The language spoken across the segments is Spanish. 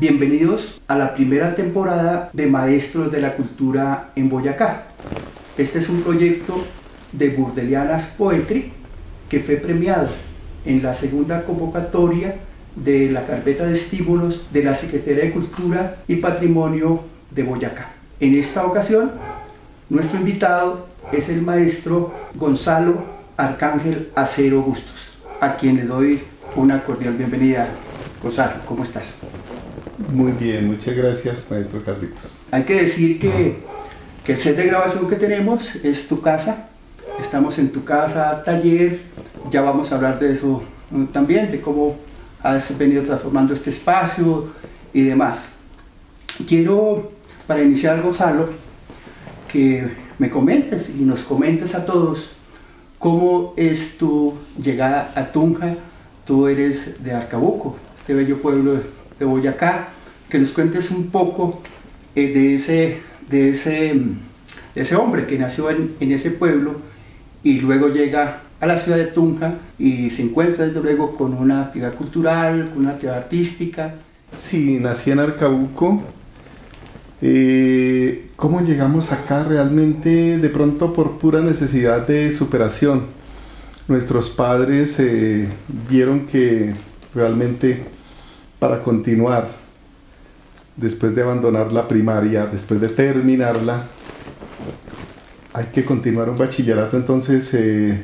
Bienvenidos a la primera temporada de Maestros de la Cultura en Boyacá. Este es un proyecto de Burdelianas Poetry que fue premiado en la segunda convocatoria de la carpeta de estímulos de la Secretaría de Cultura y Patrimonio de Boyacá. En esta ocasión, nuestro invitado es el maestro Gonzalo Arcángel Acero Bustos, a quien le doy una cordial bienvenida. Gonzalo, ¿cómo estás? Muy bien, muchas gracias, maestro Carlitos. Hay que decir que el set de grabación que tenemos es tu casa. Estamos en tu casa, taller. Ya vamos a hablar de eso también, de cómo has venido transformando este espacio y demás. Quiero, para iniciar, Gonzalo, que me comentes y nos comentes a todos cómo es tu llegada a Tunja. Tú eres de Arcabuco, este bello pueblo de Boyacá, que nos cuentes un poco de ese hombre que nació en ese pueblo y luego llega a la ciudad de Tunja y se encuentra desde luego con una actividad cultural, con una actividad artística. Sí, nací en Arcabuco. ¿Cómo llegamos acá? Realmente de pronto por pura necesidad de superación. Nuestros padres vieron que realmente para continuar, después de abandonar la primaria, después de terminarla, hay que continuar un bachillerato. Entonces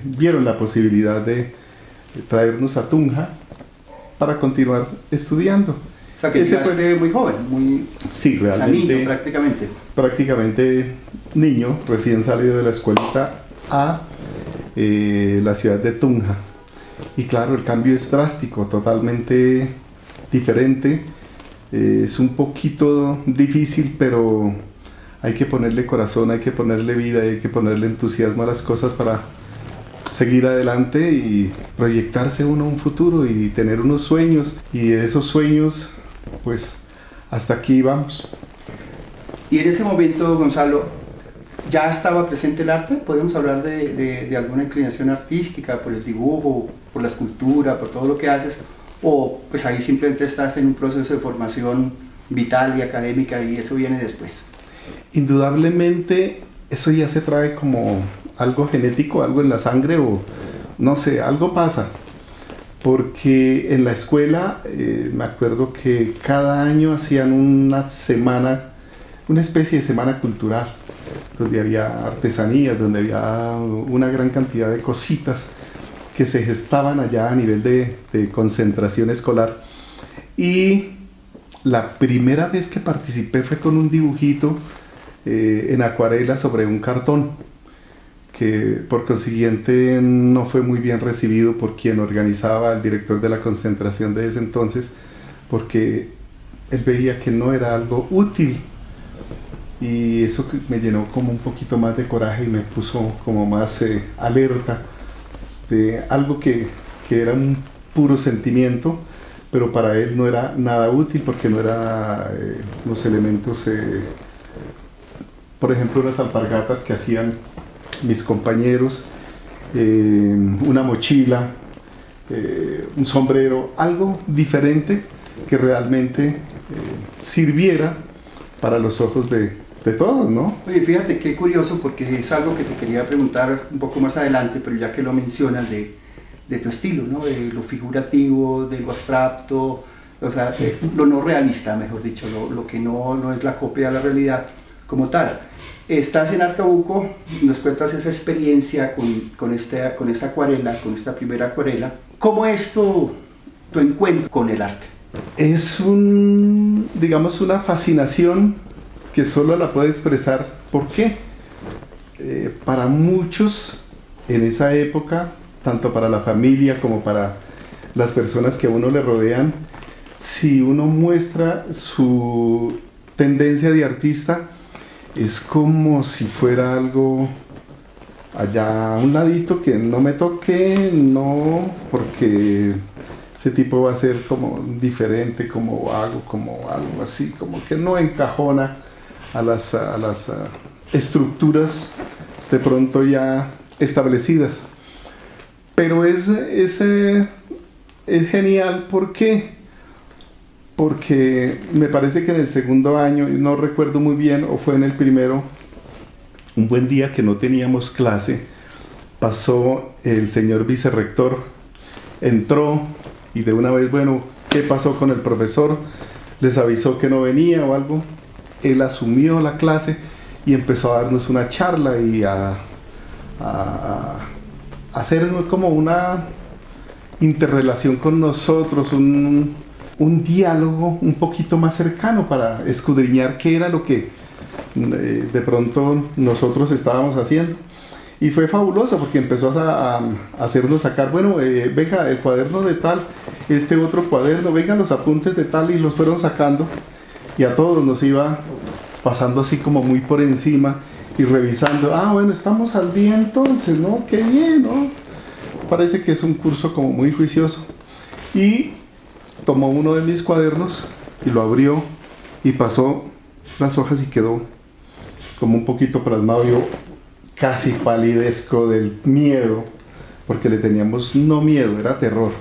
vieron la posibilidad de traernos a Tunja para continuar estudiando. O sea, que llegaste muy joven, muy... Sí, realmente. O sea, niño, prácticamente. Prácticamente niño, recién salido de la escuelita a la ciudad de Tunja. Y claro, el cambio es drástico, totalmente diferente. Es un poquito difícil, pero hay que ponerle corazón, hay que ponerle vida, hay que ponerle entusiasmo a las cosas para seguir adelante y proyectarse uno a un futuro y tener unos sueños. Y de esos sueños, pues hasta aquí vamos. Y en ese momento, Gonzalo, ¿ya estaba presente el arte? ¿Podemos hablar de alguna inclinación artística por el dibujo, por la escultura, por todo lo que haces? ¿O pues ahí simplemente estás en un proceso de formación vital y académica y eso viene después? Indudablemente eso ya se trae como algo genético, algo en la sangre o no sé, algo pasa. Porque en la escuela me acuerdo que cada año hacían una semana, una especie de semana cultural, donde había artesanías, donde había una gran cantidad de cositas que se gestaban allá a nivel de concentración escolar. Y la primera vez que participé fue con un dibujito en acuarela sobre un cartón, que por consiguiente no fue muy bien recibido por quien organizaba, el director de la concentración de ese entonces, porque él veía que no era algo útil. Y eso me llenó como un poquito más de coraje y me puso como más alerta de algo que era un puro sentimiento, pero para él no era nada útil porque no era los elementos, por ejemplo, unas alpargatas que hacían mis compañeros, una mochila, un sombrero, algo diferente que realmente sirviera para los ojos de todos, ¿no? Oye, fíjate qué curioso, porque es algo que te quería preguntar un poco más adelante, pero ya que lo mencionas de tu estilo, ¿no? De lo figurativo, de lo abstracto, o sea, lo no realista, mejor dicho, lo que no es la copia de la realidad como tal. Estás en Arcabuco, nos cuentas esa experiencia con esta acuarela, con esta primera acuarela. ¿Cómo es tu encuentro con el arte? Es digamos, una fascinación que solo la puedo expresar. ¿Por qué? Para muchos en esa época, tanto para la familia como para las personas que a uno le rodean, si uno muestra su tendencia de artista, es como si fuera algo allá a un ladito que no me toque, no, porque ese tipo va a ser como diferente, como vago, como algo así, como que no encajona a las estructuras de pronto ya establecidas. Pero es genial porque porque me parece que en el segundo año, no recuerdo muy bien, o fue en el primero, un buen día que no teníamos clase, pasó el señor vicerrector, entró y de una vez, bueno, ¿qué pasó con el profesor? Les avisó que no venía o algo. Él asumió la clase y empezó a darnos una charla y a hacer como una interrelación con nosotros, un diálogo un poquito más cercano para escudriñar qué era lo que de pronto nosotros estábamos haciendo. Y fue fabuloso porque empezó a hacernos sacar, bueno, venga, el cuaderno de tal, este otro cuaderno, vengan los apuntes de tal, y los fueron sacando, y a todos nos iba pasando así como muy por encima y revisando, bueno, estamos al día entonces, ¿no? Qué bien, ¿no? Parece que es un curso como muy juicioso. Y tomó uno de mis cuadernos y lo abrió y pasó las hojas y quedó como un poquito plasmado. Yo casi palidezco del miedo, porque le teníamos no miedo, era terror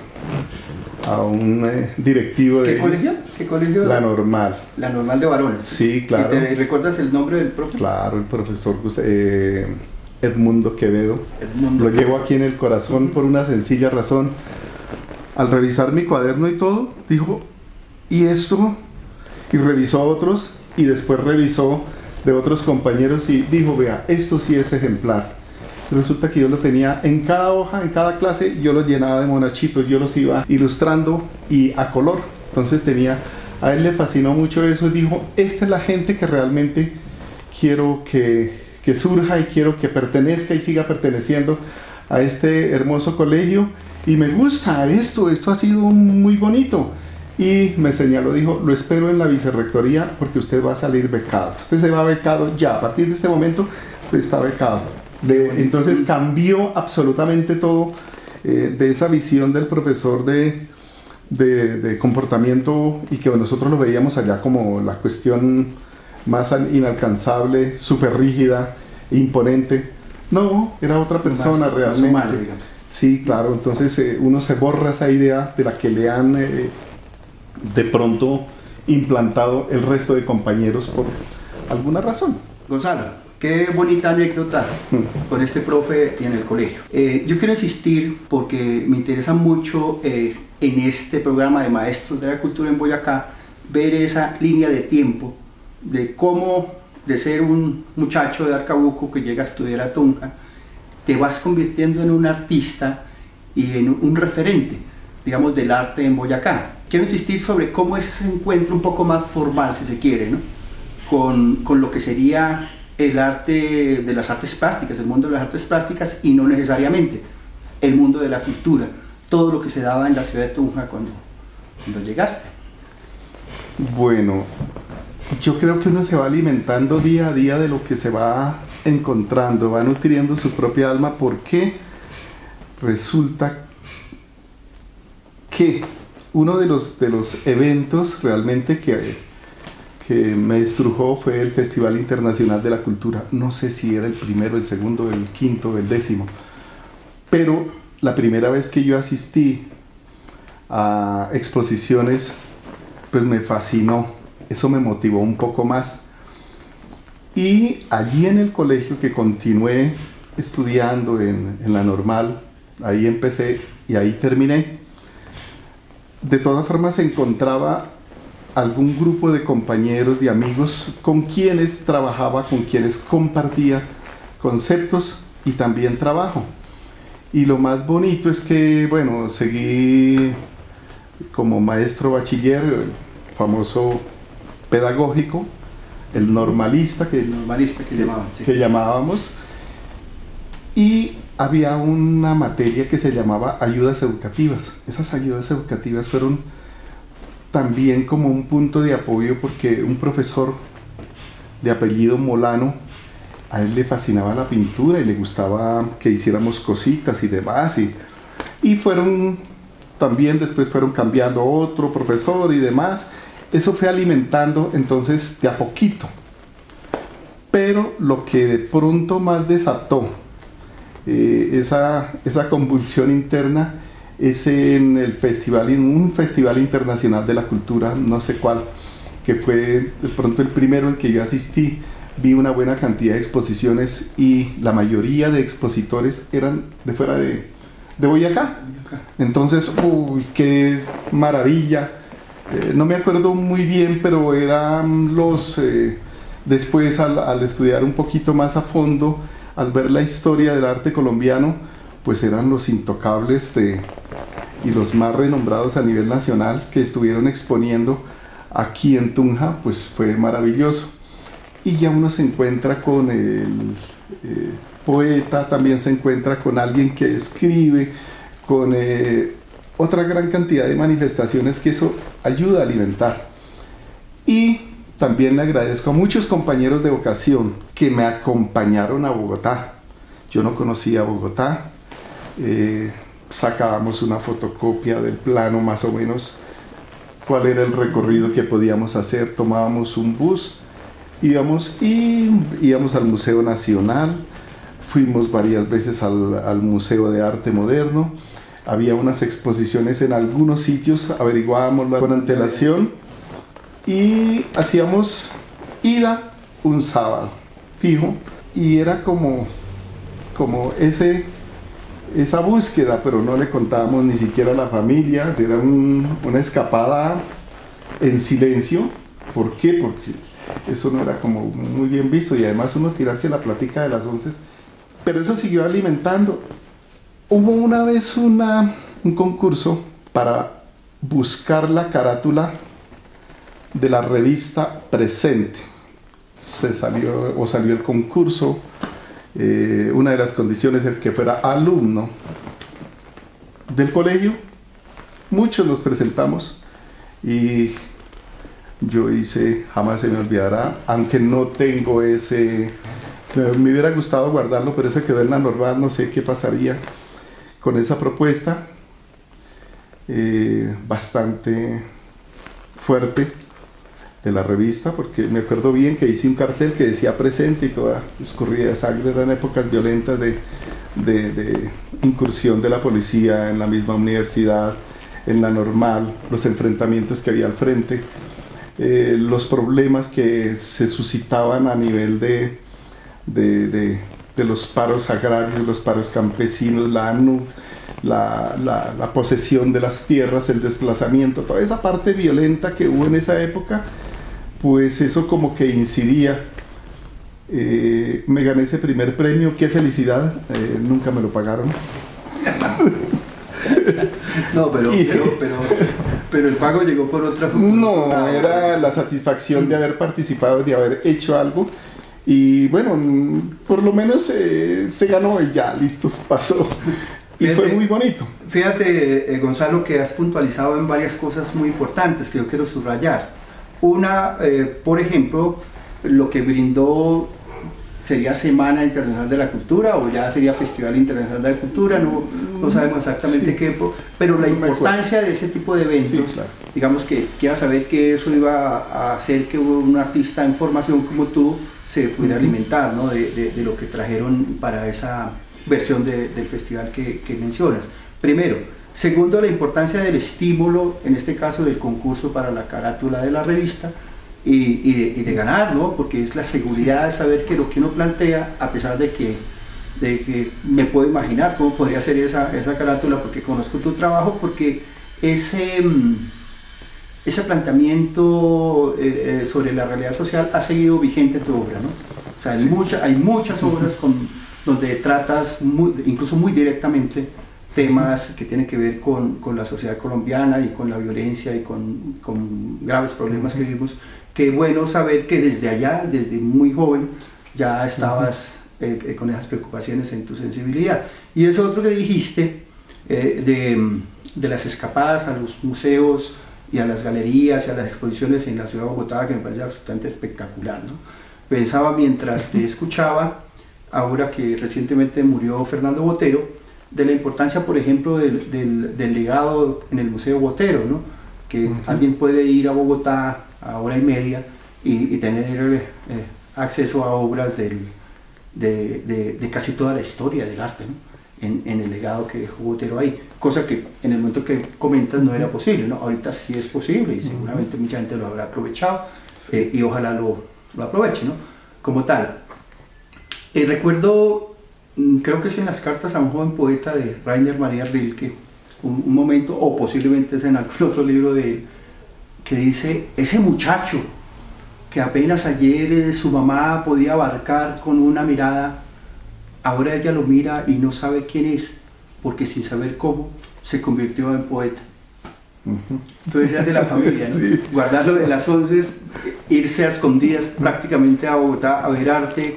a un directivo de... ¿Qué colegio? ¿Qué colegio? La Normal. La Normal de varones. Sí, claro. ¿Y te recuerdas el nombre del profe? Claro, el profesor Edmundo Quevedo. Edmundo. Lo llevo aquí en el corazón por una sencilla razón. Al revisar mi cuaderno y todo, dijo, ¿y esto? Y revisó otros, y después revisó de otros compañeros y dijo, vea, esto sí es ejemplar. Resulta que yo lo tenía en cada hoja, en cada clase, yo los llenaba de monachitos, yo los iba ilustrando y a color. Entonces a él le fascinó mucho eso y dijo, esta es la gente que realmente quiero que surja y quiero que pertenezca y siga perteneciendo a este hermoso colegio, y me gusta esto ha sido muy bonito. Y me señaló, dijo, lo espero en la vicerrectoría porque usted va a salir becado. Usted se va becado ya, a partir de este momento usted está becado. Entonces cambió absolutamente todo de esa visión del profesor de comportamiento, y que nosotros lo veíamos allá como la cuestión más inalcanzable, súper rígida, imponente. No, era otra persona más, realmente. Más humano, digamos. Sí, claro, entonces uno se borra esa idea de la que le han de pronto implantado el resto de compañeros por alguna razón. Gonzalo, qué bonita anécdota con este profe y en el colegio. Yo quiero insistir porque me interesa mucho en este programa de Maestros de la Cultura en Boyacá ver esa línea de tiempo de cómo de ser un muchacho de Arcabuco que llega a estudiar a Tunja, te vas convirtiendo en un artista y en un referente, digamos, del arte en Boyacá. Quiero insistir sobre cómo es ese encuentro un poco más formal, si se quiere, ¿no? con lo que sería el arte de las artes plásticas, el mundo de las artes plásticas, y no necesariamente el mundo de la cultura, todo lo que se daba en la ciudad de Tunja cuando llegaste. Bueno, yo creo que uno se va alimentando día a día de lo que se va encontrando, va nutriendo su propia alma, porque resulta que uno de los eventos realmente que me estrujó fue el Festival Internacional de la Cultura. No sé si era el primero, el segundo, el quinto, el décimo, pero la primera vez que yo asistí a exposiciones, pues me fascinó, eso me motivó un poco más. Y allí en el colegio, que continué estudiando en la Normal, ahí empecé y ahí terminé, de todas formas se encontraba algún grupo de compañeros, de amigos con quienes trabajaba, con quienes compartía conceptos y también trabajo. Y lo más bonito es que, bueno, seguí como maestro bachiller, el famoso pedagógico, el normalista que llamaban, sí, que llamábamos, y había una materia que se llamaba ayudas educativas. Esas ayudas educativas fueron también como un punto de apoyo, porque un profesor de apellido Molano, a él le fascinaba la pintura y le gustaba que hiciéramos cositas y demás, y después fueron cambiando otro profesor y demás. Eso fue alimentando entonces de a poquito, pero lo que de pronto más desató esa convulsión interna es en el festival, en un festival internacional de la cultura, no sé cuál, que fue de pronto el primero en que yo asistí. Vi una buena cantidad de exposiciones y la mayoría de expositores eran de fuera de Boyacá. Entonces, uy, qué maravilla. No me acuerdo muy bien, pero eran los... después al estudiar un poquito más a fondo, al ver la historia del arte colombiano, pues eran los intocables y los más renombrados a nivel nacional que estuvieron exponiendo aquí en Tunja. Pues fue maravilloso. Y ya uno se encuentra con el poeta, también se encuentra con alguien que escribe, con otra gran cantidad de manifestaciones que eso ayuda a alimentar. Y también le agradezco a muchos compañeros de vocación que me acompañaron a Bogotá. Yo no conocía Bogotá, sacábamos una fotocopia del plano más o menos, cuál era el recorrido que podíamos hacer, tomábamos un bus, íbamos al Museo Nacional, fuimos varias veces al Museo de Arte Moderno, había unas exposiciones en algunos sitios, averiguábamos con antelación y hacíamos ida un sábado fijo, y era como esa búsqueda, pero no le contábamos ni siquiera a la familia, era una escapada en silencio. ¿Por qué? Porque eso no era como muy bien visto, y además uno tirarse la plática de las 11, pero eso siguió alimentando. Hubo una vez un concurso para buscar la carátula de la revista Presente. Salió el concurso. Una de las condiciones es que fuera alumno del colegio. Muchos nos presentamos y yo hice, jamás se me olvidará, aunque no tengo me hubiera gustado guardarlo, pero ese quedó en la normal, no sé qué pasaría con esa propuesta, bastante fuerte, de la revista, porque me acuerdo bien que hice un cartel que decía Presente y toda escurrida de sangre. Eran épocas violentas de incursión de la policía en la misma universidad, en la normal, los enfrentamientos que había al frente, los problemas que se suscitaban a nivel de los paros agrarios, los paros campesinos, la posesión de las tierras, el desplazamiento, toda esa parte violenta que hubo en esa época. Pues eso como que incidía. Me gané ese primer premio, qué felicidad, nunca me lo pagaron. No, pero el pago llegó por otra forma. No, era la satisfacción de haber participado, de haber hecho algo, y bueno, por lo menos se ganó y ya, listo, pasó. Y fíjate, fue muy bonito. Fíjate, Gonzalo, que has puntualizado en varias cosas muy importantes que yo quiero subrayar. Una, por ejemplo, lo que brindó sería Semana Internacional de la Cultura, o ya sería Festival Internacional de la Cultura, no sabemos exactamente qué, pero la importancia de ese tipo de eventos, claro. Digamos que iba a saber que eso iba a hacer que un artista en formación como tú se pudiera alimentar, ¿no? de lo que trajeron para esa versión del festival que mencionas. Primero. Segundo, la importancia del estímulo, en este caso del concurso para la carátula de la revista, y de ganar, ¿no? Porque es la seguridad de saber que lo que uno plantea, a pesar de que me puedo imaginar cómo podría ser esa carátula, porque conozco tu trabajo, porque ese planteamiento sobre la realidad social ha seguido vigente en tu obra, ¿no? O sea, hay muchas obras donde tratas incluso muy directamente temas que tienen que ver con la sociedad colombiana y con la violencia y con graves problemas que vivimos. Qué bueno saber que desde allá, desde muy joven, ya estabas con esas preocupaciones en tu sensibilidad. Y eso otro que dijiste, de las escapadas a los museos y a las galerías y a las exposiciones en la ciudad de Bogotá, que me parece absolutamente espectacular, ¿no? Pensaba mientras te escuchaba, ahora que recientemente murió Fernando Botero, de la importancia, por ejemplo, del legado en el Museo Botero, ¿no? Que alguien puede ir a Bogotá a hora y media y tener acceso a obras de casi toda la historia del arte, ¿no? en el legado que dejó Botero ahí, cosa que en el momento que comentas no era posible, ¿no? Ahorita sí es posible y seguramente mucha gente lo habrá aprovechado, y ojalá lo aproveche, ¿no? Como tal. Recuerdo, creo que es en las cartas a un joven poeta de Rainer Maria Rilke, un momento, o posiblemente es en algún otro libro de él, que dice: ese muchacho que apenas ayer su mamá podía abarcar con una mirada, ahora ella lo mira y no sabe quién es, porque sin saber cómo se convirtió en poeta. Entonces ya de la familia, ¿no? Sí. Guardarlo de las 11, irse a escondidas prácticamente a Bogotá a ver arte.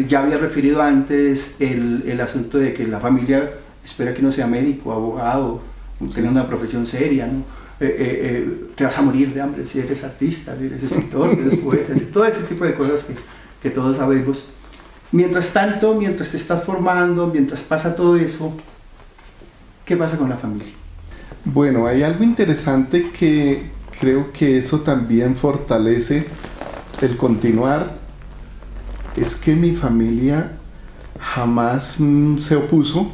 Ya había referido antes el asunto de que la familia espera que uno sea médico, abogado, tenga una profesión seria, ¿no? Te vas a morir de hambre si eres artista, si eres escritor, si eres poeta, todo ese tipo de cosas que todos sabemos. Mientras tanto, mientras te estás formando, mientras pasa todo eso, ¿qué pasa con la familia? Bueno, hay algo interesante que creo que eso también fortalece el continuar, es que mi familia jamás se opuso,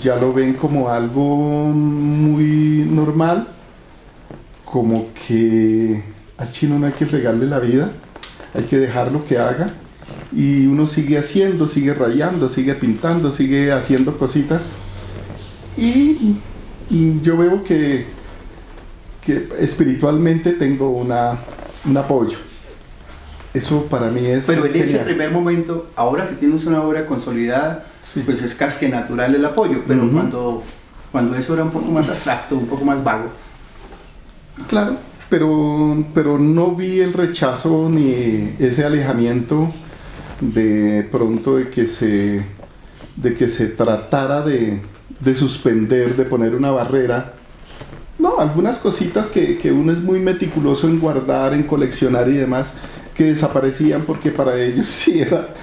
ya lo ven como algo muy normal, como que al chino no hay que fregarle la vida, hay que dejarlo que haga, y uno sigue haciendo, sigue rayando, sigue pintando, sigue haciendo cositas, y yo veo que espiritualmente tengo un apoyo. Eso para mí es... Pero en ese primer momento, ahora que tienes una obra consolidada, sí, pues es casi que natural el apoyo, pero cuando eso era un poco más abstracto, un poco más vago. Claro, pero no vi el rechazo ni ese alejamiento de pronto de que se tratara de suspender, de poner una barrera. No, algunas cositas que uno es muy meticuloso en guardar, en coleccionar y demás, que desaparecían porque para ellos sí era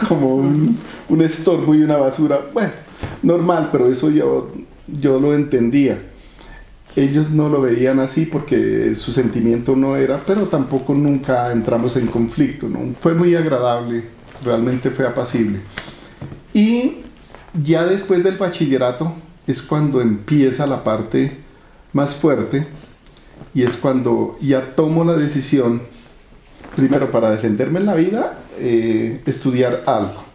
como un estorbo y una basura. Bueno, normal, pero eso yo lo entendía. Ellos no lo veían así porque su sentimiento no era, pero tampoco nunca entramos en conflicto, ¿no? Fue muy agradable, realmente fue apacible. Y ya después del bachillerato es cuando empieza la parte más fuerte, y es cuando ya tomo la decisión, primero para defenderme en la vida, estudiar algo,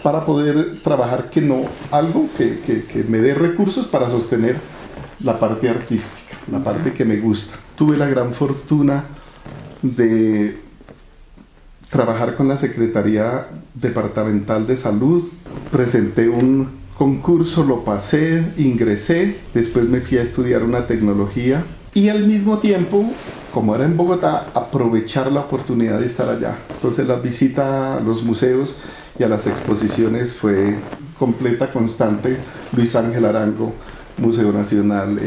para poder trabajar algo que me dé recursos para sostener la parte artística, la parte que me gusta. Tuve la gran fortuna de trabajar con la Secretaría Departamental de Salud, presenté un concurso, lo pasé, ingresé, después me fui a estudiar una tecnología y al mismo tiempo, como era en Bogotá, aprovechar la oportunidad de estar allá. Entonces la visita a los museos y a las exposiciones fue completa, constante. Luis Ángel Arango, Museo Nacional,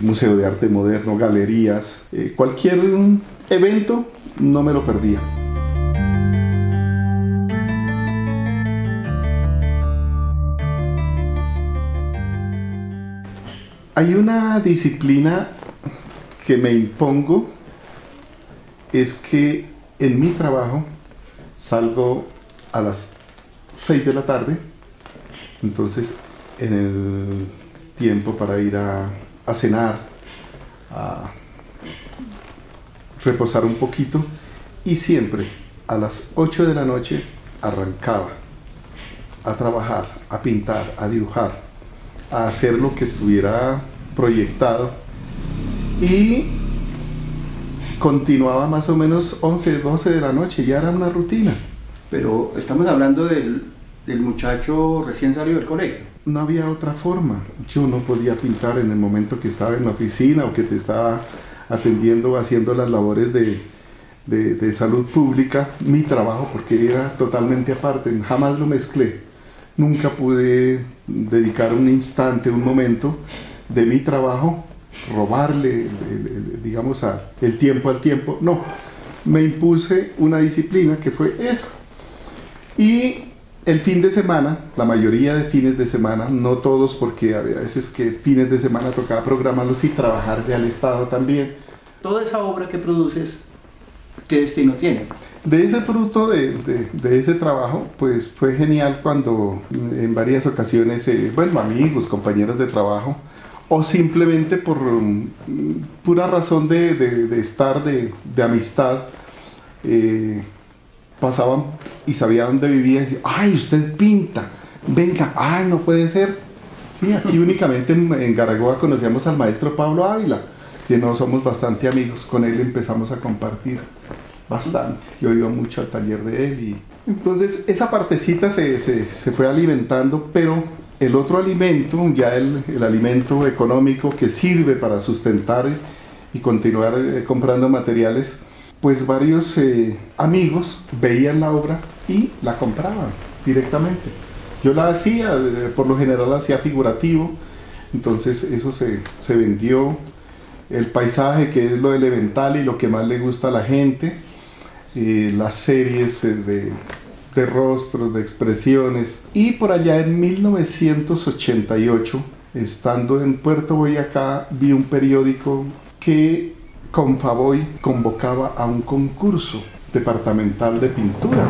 Museo de Arte Moderno, galerías, cualquier evento no me lo perdía. Hay una disciplina que me impongo, es que en mi trabajo salgo a las 6 de la tarde, entonces en el tiempo para ir a cenar, a reposar un poquito, y siempre a las 8 de la noche arrancaba a trabajar, a pintar, a dibujar, a hacer lo que estuviera proyectado, y continuaba más o menos 11, 12 de la noche, ya era una rutina. Pero estamos hablando del muchacho recién salido del colegio. No había otra forma, yo no podía pintar en el momento que estaba en la oficina o que te estaba atendiendo, haciendo las labores de salud pública, mi trabajo, porque era totalmente aparte, jamás lo mezclé. Nunca pude dedicar un instante, un momento de mi trabajo, robarle, digamos, el tiempo al tiempo. No, me impuse una disciplina que fue esa. Y el fin de semana, la mayoría de fines de semana, no todos, porque había veces que fines de semana tocaba programarlos y trabajar al Estado también. Toda esa obra que produces, ¿qué destino tiene? De ese fruto de ese trabajo, pues fue genial cuando en varias ocasiones, bueno, amigos, compañeros de trabajo, o simplemente por pura razón de estar, de amistad, pasaban y sabían dónde vivía y decían, ¡ay, usted pinta! Venga, ¡ay, no puede ser! Sí, aquí únicamente en Garagoa conocíamos al maestro Pablo Ávila, que no somos bastante amigos, con él empezamos a compartir bastante. Yo iba mucho al taller de él y entonces esa partecita se fue alimentando, pero el otro alimento, ya el alimento económico que sirve para sustentar y continuar comprando materiales, pues varios amigos veían la obra y la compraban directamente. Yo la hacía, por lo general la hacía figurativo, entonces eso se vendió. El paisaje, que es lo elemental y lo que más le gusta a la gente, las series de rostros, de expresiones. Y por allá en 1988, estando en Puerto Boyacá, vi un periódico que Confavoy convocaba a un concurso departamental de pintura.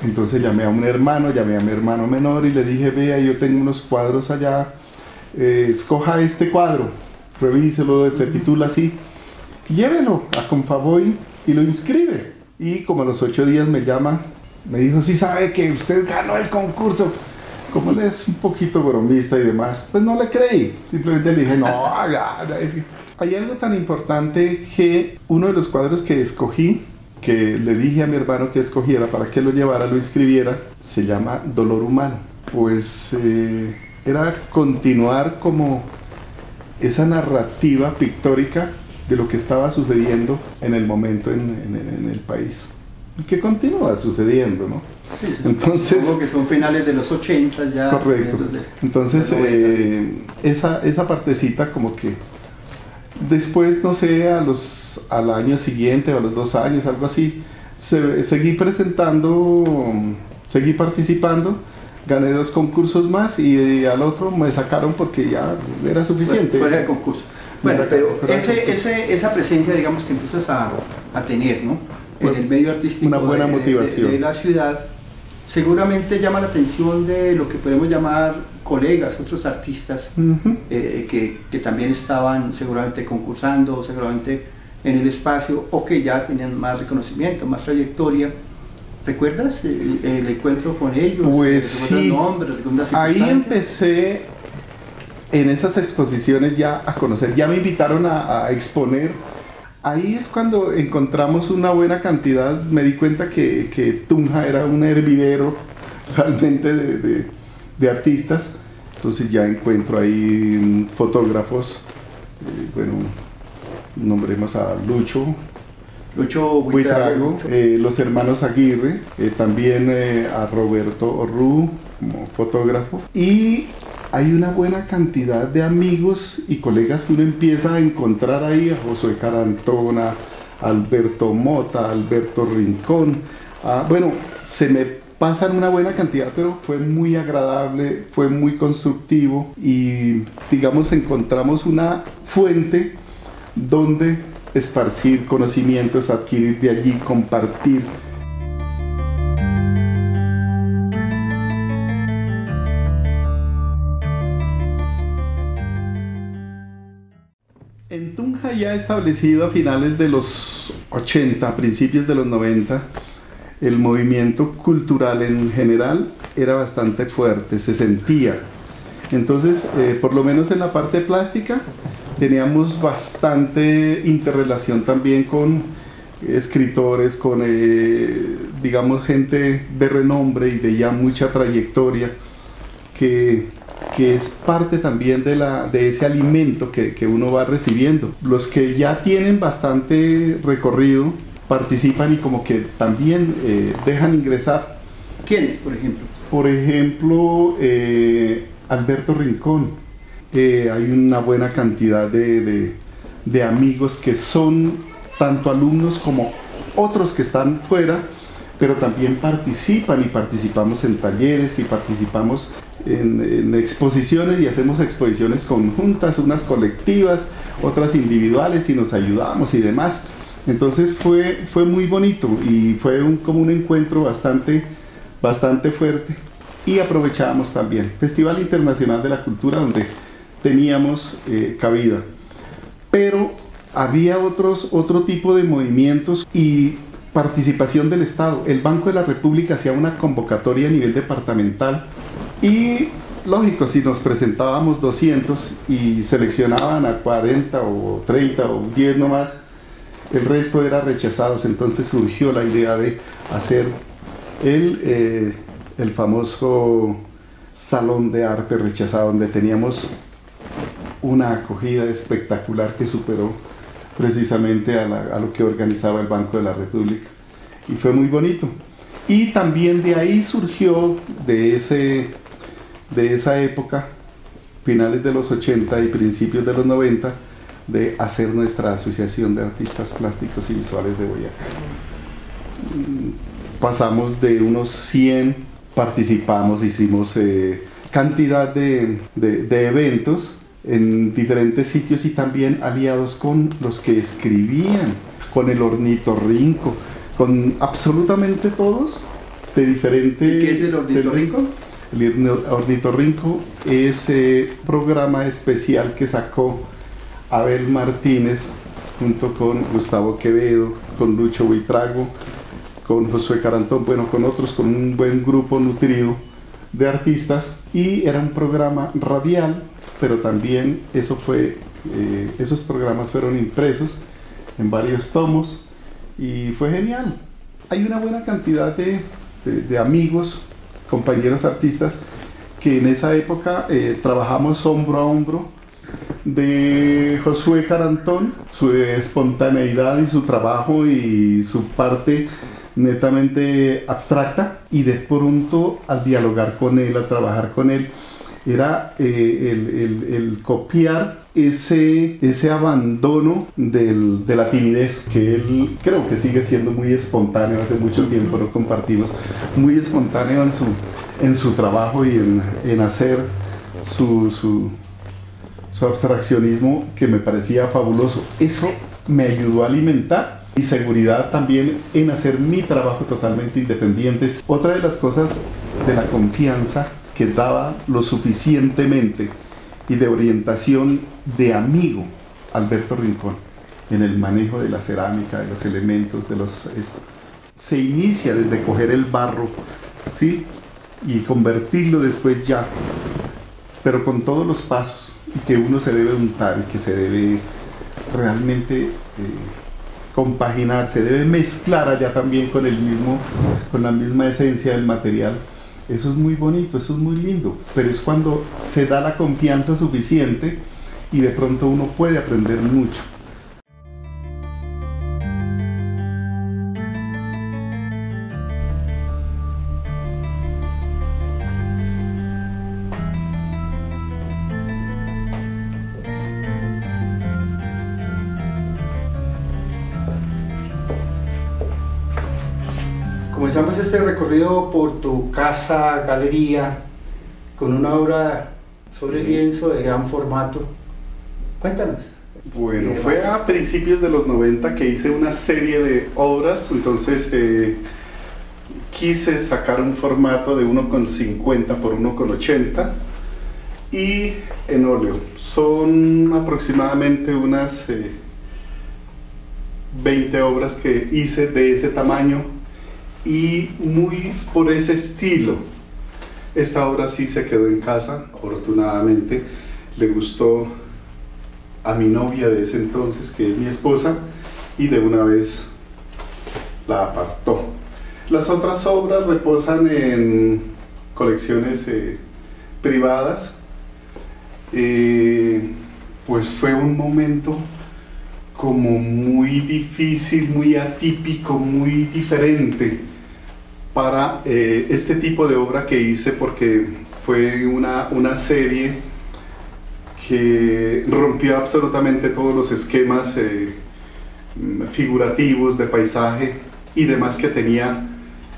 Entonces llamé a mi hermano menor y le dije, vea, yo tengo unos cuadros allá, escoja este cuadro, revíselo, se titula así, llévelo a Confavoy y lo inscribe. Y como a los 8 días me llama, me dijo, sí sabe que usted ganó el concurso. Como él es un poquito bromista y demás, pues no le creí, simplemente le dije, no, ya. Hay algo tan importante que uno de los cuadros que escogí, que le dije a mi hermano que escogiera para que lo llevara, lo inscribiera, se llama Dolor Humano. Pues era continuar como esa narrativa pictórica de lo que estaba sucediendo en el momento en el país. Y que continúa sucediendo, ¿no? Sí, entonces, supongo que son finales de los 80 ya. Correcto. Entonces, 90, esa partecita como que después, no sé, al año siguiente o a los 2 años, algo así, seguí presentando, seguí participando, gané 2 concursos más y al otro me sacaron porque ya era suficiente. Fuera de concurso. Bueno, pero esa presencia, digamos, que empiezas a tener, ¿no? En el medio artístico una buena motivación de la ciudad, seguramente llama la atención de lo que podemos llamar colegas, otros artistas, que también estaban seguramente concursando, seguramente en el espacio, o que ya tenían más reconocimiento, más trayectoria. ¿Recuerdas el encuentro con ellos? Pues sí, nombres, ahí empecé en esas exposiciones ya a conocer, ya me invitaron a exponer. Ahí es cuando encontramos una buena cantidad, me di cuenta que Tunja era un hervidero realmente de artistas, entonces ya encuentro ahí fotógrafos, bueno, nombremos a Lucho Buitrago, los hermanos Aguirre, también a Roberto Orrú como fotógrafo, y hay una buena cantidad de amigos y colegas que uno empieza a encontrar ahí, a Josué Carantona, Alberto Mota, Alberto Rincón, bueno, se me pasan una buena cantidad, pero fue muy agradable, fue muy constructivo y digamos encontramos una fuente donde esparcir conocimientos, adquirir de allí, compartir. En Tunja, ya establecido a finales de los 80, principios de los 90, el movimiento cultural en general era bastante fuerte, se sentía. Entonces, por lo menos en la parte plástica, teníamos bastante interrelación también con escritores, con, digamos, gente de renombre y de ya mucha trayectoria, que es parte también de ese alimento que uno va recibiendo. Los que ya tienen bastante recorrido participan y como que también dejan ingresar. ¿Quiénes, por ejemplo? Por ejemplo, Alberto Rincón. Hay una buena cantidad de amigos que son tanto alumnos como otros que están fuera, pero también participan y participamos en talleres y participamos en exposiciones y hacemos exposiciones conjuntas, unas colectivas, otras individuales y nos ayudamos y demás. Entonces fue muy bonito y fue como un encuentro bastante fuerte. Y aprovechábamos también Festival Internacional de la Cultura, donde teníamos cabida. Pero había otro tipo de movimientos y participación del Estado. El Banco de la República hacía una convocatoria a nivel departamental y, lógico, si nos presentábamos 200 y seleccionaban a 40 o 30 o 10 nomás, el resto eran rechazados. Entonces surgió la idea de hacer el famoso Salón de Arte Rechazado, donde teníamos una acogida espectacular que superó precisamente a lo que organizaba el Banco de la República, y fue muy bonito. Y también de ahí surgió, de esa época, finales de los 80 y principios de los 90, de hacer nuestra Asociación de Artistas Plásticos y Visuales de Boyacá. Pasamos de unos 100, participamos, hicimos cantidad de eventos en diferentes sitios y también aliados con los que escribían, con el Ornitorrinco, con absolutamente todos de diferente... ¿Y qué es el Ornitorrinco? El Ornitorrinco es un programa especial que sacó Abel Martínez junto con Gustavo Quevedo, con Lucho Buitrago, con Josué Carantón, bueno, con otros, con un buen grupo nutrido de artistas, y era un programa radial, pero también esos programas fueron impresos en varios tomos y fue genial. Hay una buena cantidad de amigos, compañeros artistas, que en esa época trabajamos hombro a hombro. De Josué Carantón, su espontaneidad y su trabajo y su parte netamente abstracta, y de pronto al dialogar con él, a trabajar con él, era el copiar ese abandono de la timidez, que él creo que sigue siendo muy espontáneo. Hace mucho tiempo no compartimos, muy espontáneo en su trabajo y en hacer su abstraccionismo, que me parecía fabuloso. Eso me ayudó a alimentar mi seguridad también en hacer mi trabajo totalmente independiente. Otra de las cosas de la confianza que daba lo suficientemente y de orientación de amigo Alberto Rincón en el manejo de la cerámica, de los elementos, se inicia desde coger el barro, ¿sí?, y convertirlo después ya, pero con todos los pasos, y que uno se debe untar y que se debe realmente compaginar, se debe mezclar allá también con la misma esencia del material. Eso es muy bonito, eso es muy lindo, pero es cuando se da la confianza suficiente y de pronto uno puede aprender mucho. Comenzamos este recorrido por tu casa, galería, con una obra sobre lienzo de gran formato. Cuéntanos. Bueno, fue a principios de los 90 que hice una serie de obras, entonces quise sacar un formato de 1,50 por 1,80 y en óleo. Son aproximadamente unas 20 obras que hice de ese tamaño y muy por ese estilo. Esta obra sí se quedó en casa, afortunadamente. Le gustó a mi novia de ese entonces, que es mi esposa, y de una vez la apartó. Las otras obras reposan en colecciones privadas. Pues fue un momento como muy difícil, muy atípico, muy diferente para este tipo de obra que hice, porque fue una serie que rompió absolutamente todos los esquemas figurativos de paisaje y demás que tenía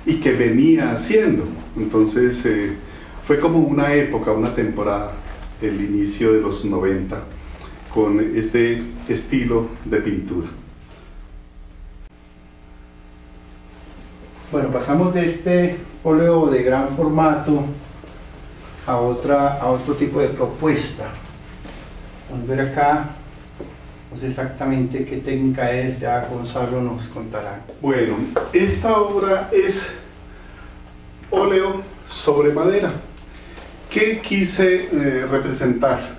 y que venía haciendo. Entonces fue como una época, una temporada, el inicio de los 90, con este estilo de pintura. Bueno, pasamos de este óleo de gran formato a otro tipo de propuesta. Vamos a ver acá, no sé exactamente qué técnica es, ya Gonzalo nos contará. Bueno, esta obra es óleo sobre madera. ¿Qué quise representar?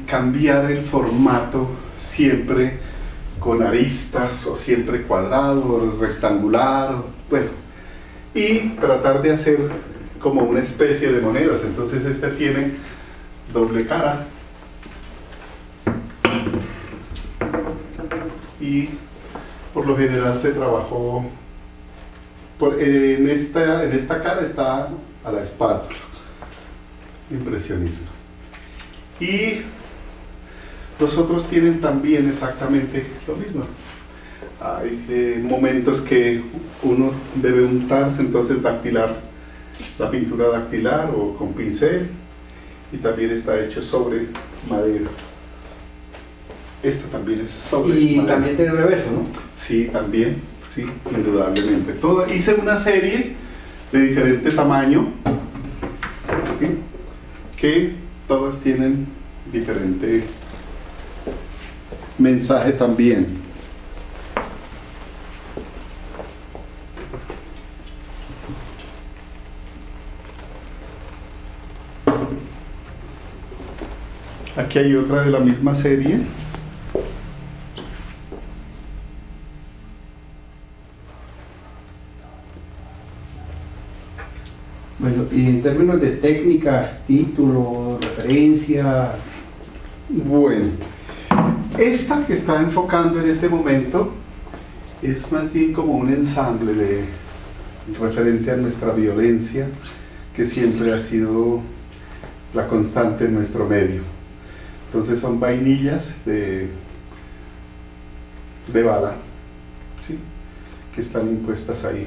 Cambiar el formato siempre con aristas o siempre cuadrado o rectangular, bueno, y tratar de hacer como una especie de monedas. Entonces este tiene doble cara y por lo general se trabajó en esta cara está a la espátula, impresionismo. Y los otros tienen también exactamente lo mismo. Hay momentos que uno debe untarse, entonces dactilar, la pintura dactilar o con pincel, y también está hecho sobre madera. Esta también es sobre y madera. También tiene reverso, ¿no? Sí, también, sí, indudablemente. Hice una serie de diferente tamaño, ¿sí? Que todas tienen diferente mensaje también. Aquí hay otra de la misma serie. Bueno, y en términos de técnicas, títulos, referencias. Bueno, esta que está enfocando en este momento es más bien como un ensamble referente a nuestra violencia, que siempre ha sido la constante en nuestro medio. Entonces son vainillas de bala, ¿sí?, que están impuestas ahí.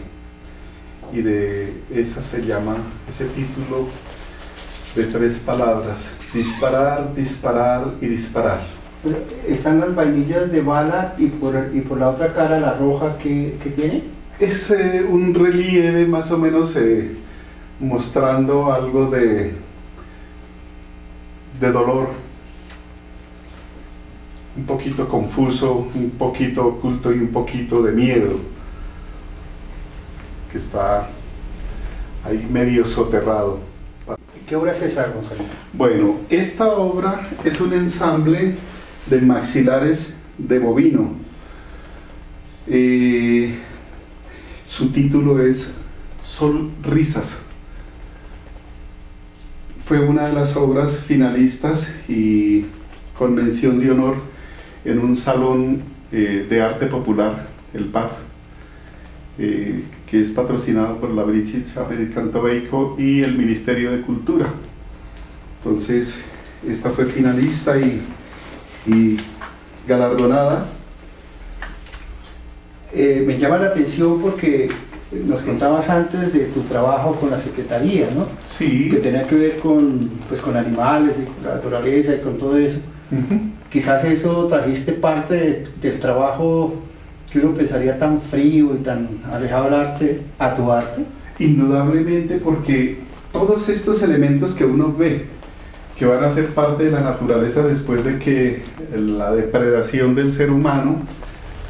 Y de esa se llama, ese título de 3 palabras: disparar, disparar y disparar. Están las vainillas de bala y por la otra cara la roja que tiene. Es un relieve más o menos mostrando algo de dolor, un poquito confuso, un poquito oculto y un poquito de miedo, que está ahí medio soterrado. ¿Qué obra es esa, Gonzalo? Bueno, esta obra es un ensamble de maxilares de bovino. Su título es Sonrisas. Fue una de las obras finalistas y con mención de honor en un salón de arte popular, el PAT, que es patrocinado por la British American Tobacco y el Ministerio de Cultura. Entonces, esta fue finalista y galardonada. Me llama la atención porque nos contabas antes de tu trabajo con la Secretaría, ¿no? Sí. Que tenía que ver con animales y con la naturaleza y con todo eso. Quizás eso trajiste parte del trabajo que uno pensaría tan frío y tan alejado del arte a tu arte. Indudablemente, porque todos estos elementos que uno ve que van a ser parte de la naturaleza después de que la depredación del ser humano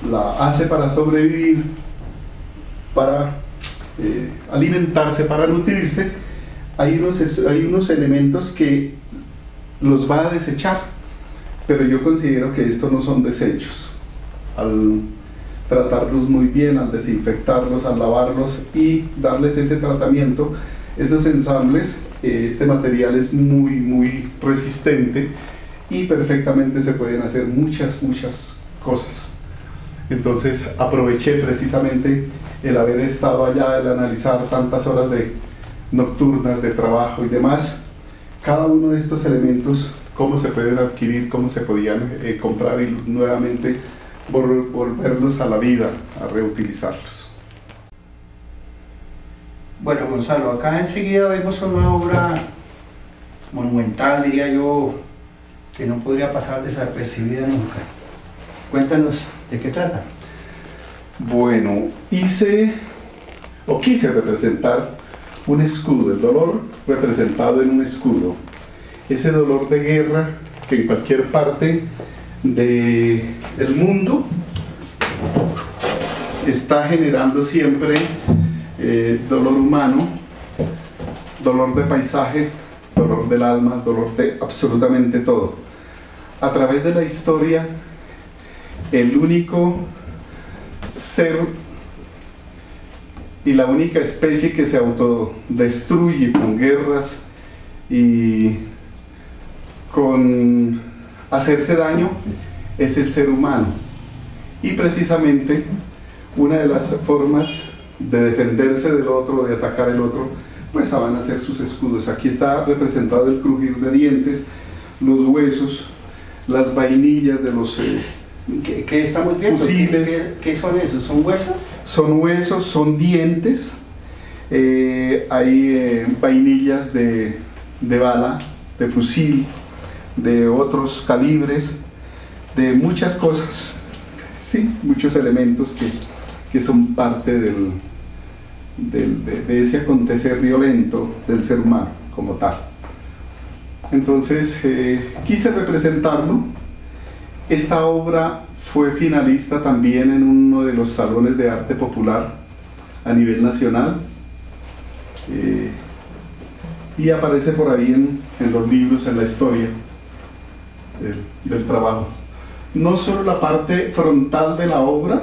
la hace para sobrevivir, para alimentarse, para nutrirse, hay unos elementos que los va a desechar, pero yo considero que estos no son desechos. Al tratarlos muy bien, al desinfectarlos, al lavarlos y darles ese tratamiento, esos ensambles, este material es muy resistente y perfectamente se pueden hacer muchas cosas. Entonces aproveché precisamente el haber estado allá, el analizar tantas horas nocturnas de trabajo y demás, cada uno de estos elementos, cómo se pueden adquirir, cómo se podían comprar y nuevamente volverlos a la vida, a reutilizarlos. Bueno, Gonzalo, acá enseguida vemos una obra monumental, diría yo, que no podría pasar desapercibida nunca. Cuéntanos, ¿de qué trata? Bueno, quise representar un escudo, el dolor representado en un escudo. Ese dolor de guerra que en cualquier parte del mundo está generando siempre dolor humano, dolor de paisaje, dolor del alma, dolor de absolutamente todo. A través de la historia, el único ser y la única especie que se autodestruye con guerras y con hacerse daño es el ser humano. Y precisamente una de las formas de defenderse del otro, de atacar al otro, pues van a ser sus escudos. Aquí está representado el crujir de dientes, los huesos, las vainillas de los ¿Qué estamos viendo? fusiles. ¿Qué son esos? ¿Son huesos? Son huesos, son dientes, hay vainillas de bala, de fusil, de otros calibres, de muchas cosas, ¿sí? Muchos elementos que son parte de ese acontecer violento del ser humano como tal. Entonces quise representarlo. Esta obra fue finalista también en uno de los salones de arte popular a nivel nacional y aparece por ahí en los libros, en la historia del trabajo. No solo la parte frontal de la obra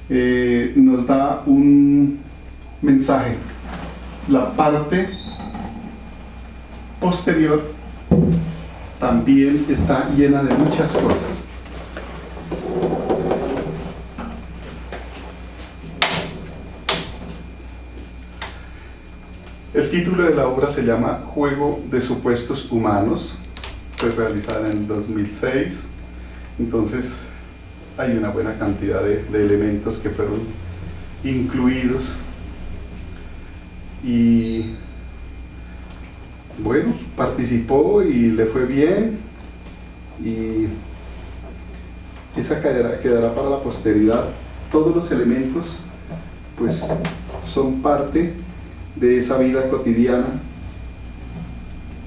nos da un mensaje, la parte posterior también está llena de muchas cosas. El título de la obra se llama Juego de supuestos humanos, fue realizada en el 2006, entonces hay una buena cantidad de elementos que fueron incluidos y bueno, participó y le fue bien y esa quedará para la posteridad. Todos los elementos pues son parte de esa vida cotidiana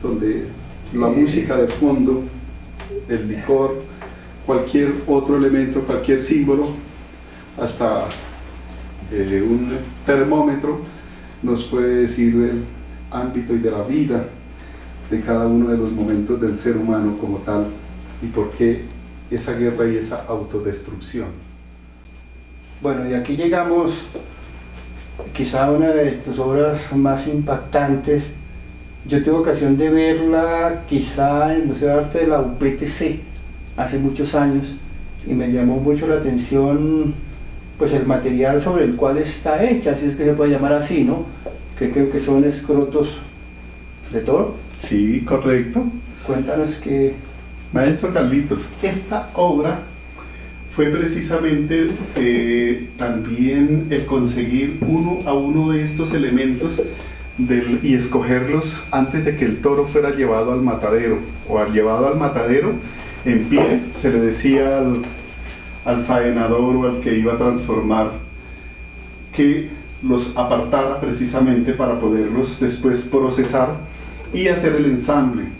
donde la música de fondo, el licor, cualquier otro elemento, cualquier símbolo, hasta un termómetro nos puede decir del ámbito y de la vida de cada uno de los momentos del ser humano como tal y por qué esa guerra y esa autodestrucción. Bueno, y aquí llegamos quizá a una de tus obras más impactantes. Yo tuve ocasión de verla quizá en el Museo de Arte de la UPTC hace muchos años y me llamó mucho la atención pues el material sobre el cual está hecha, si es que se puede llamar así, ¿no? Que creo que son escrotos de toro. Sí, correcto. Cuéntanos que... Maestro Carlitos, esta obra fue precisamente también el conseguir uno a uno de estos elementos y escogerlos antes de que el toro fuera llevado al matadero, o llevado al matadero en pie, se le decía al faenador o al que iba a transformar que los apartara precisamente para poderlos después procesar y hacer el ensamble.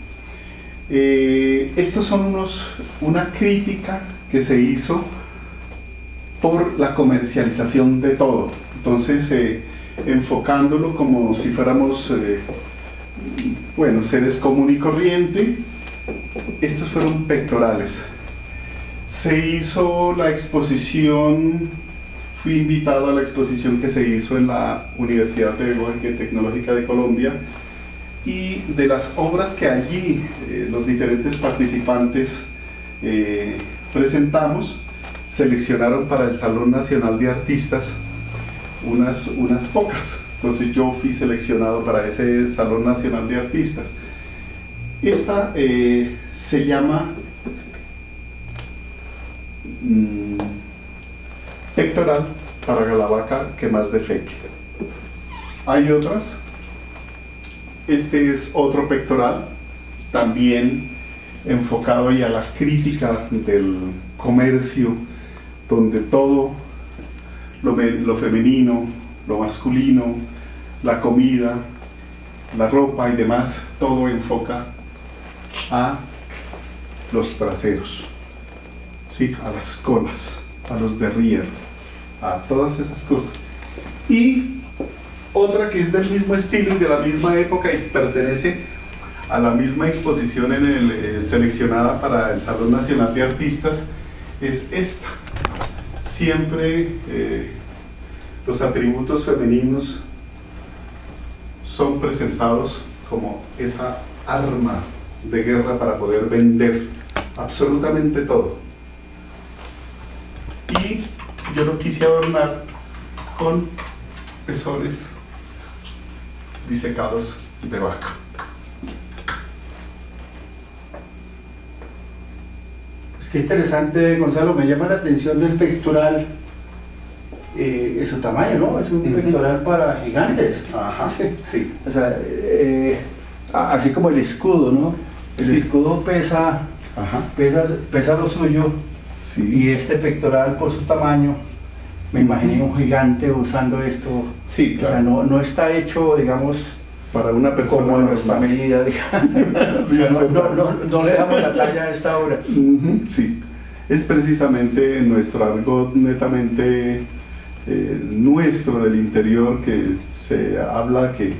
Estos son una crítica que se hizo por la comercialización de todo. Entonces, enfocándolo como si fuéramos bueno, seres común y corriente, estos fueron pectorales. Se hizo la exposición, fui invitado a la exposición que se hizo en la Universidad Pedagógica y Tecnológica de Colombia, y de las obras que allí los diferentes participantes presentamos, seleccionaron para el Salón Nacional de Artistas unas pocas. Entonces yo fui seleccionado para ese Salón Nacional de Artistas. Esta se llama Pectoral para la vaca que más defeque. Hay otras. Este es otro pectoral, también enfocado ya a la crítica del comercio, donde todo lo femenino, lo masculino, la comida, la ropa y demás, todo enfoca a los traseros, ¿sí? A las colas, a los derrier, a todas esas cosas. Y otra que es del mismo estilo y de la misma época y pertenece a la misma exposición seleccionada para el Salón Nacional de Artistas es esta. Siempre los atributos femeninos son presentados como esa arma de guerra para poder vender absolutamente todo. Y yo lo quise adornar con pezones disecados de vaca. Pues qué interesante, Gonzalo, me llama la atención del pectoral, su tamaño, ¿no? Es un pectoral para gigantes. Sí. Ajá, sí. O sea, así como el escudo, ¿no? El escudo pesa lo suyo, y este pectoral por su tamaño, me imaginé un gigante usando esto. Sí, claro. O sea, no está hecho, digamos, para una persona como a nuestra medida, digamos. Sí, no le damos la talla a esta obra. Sí, es precisamente nuestro argot netamente nuestro del interior, que se habla que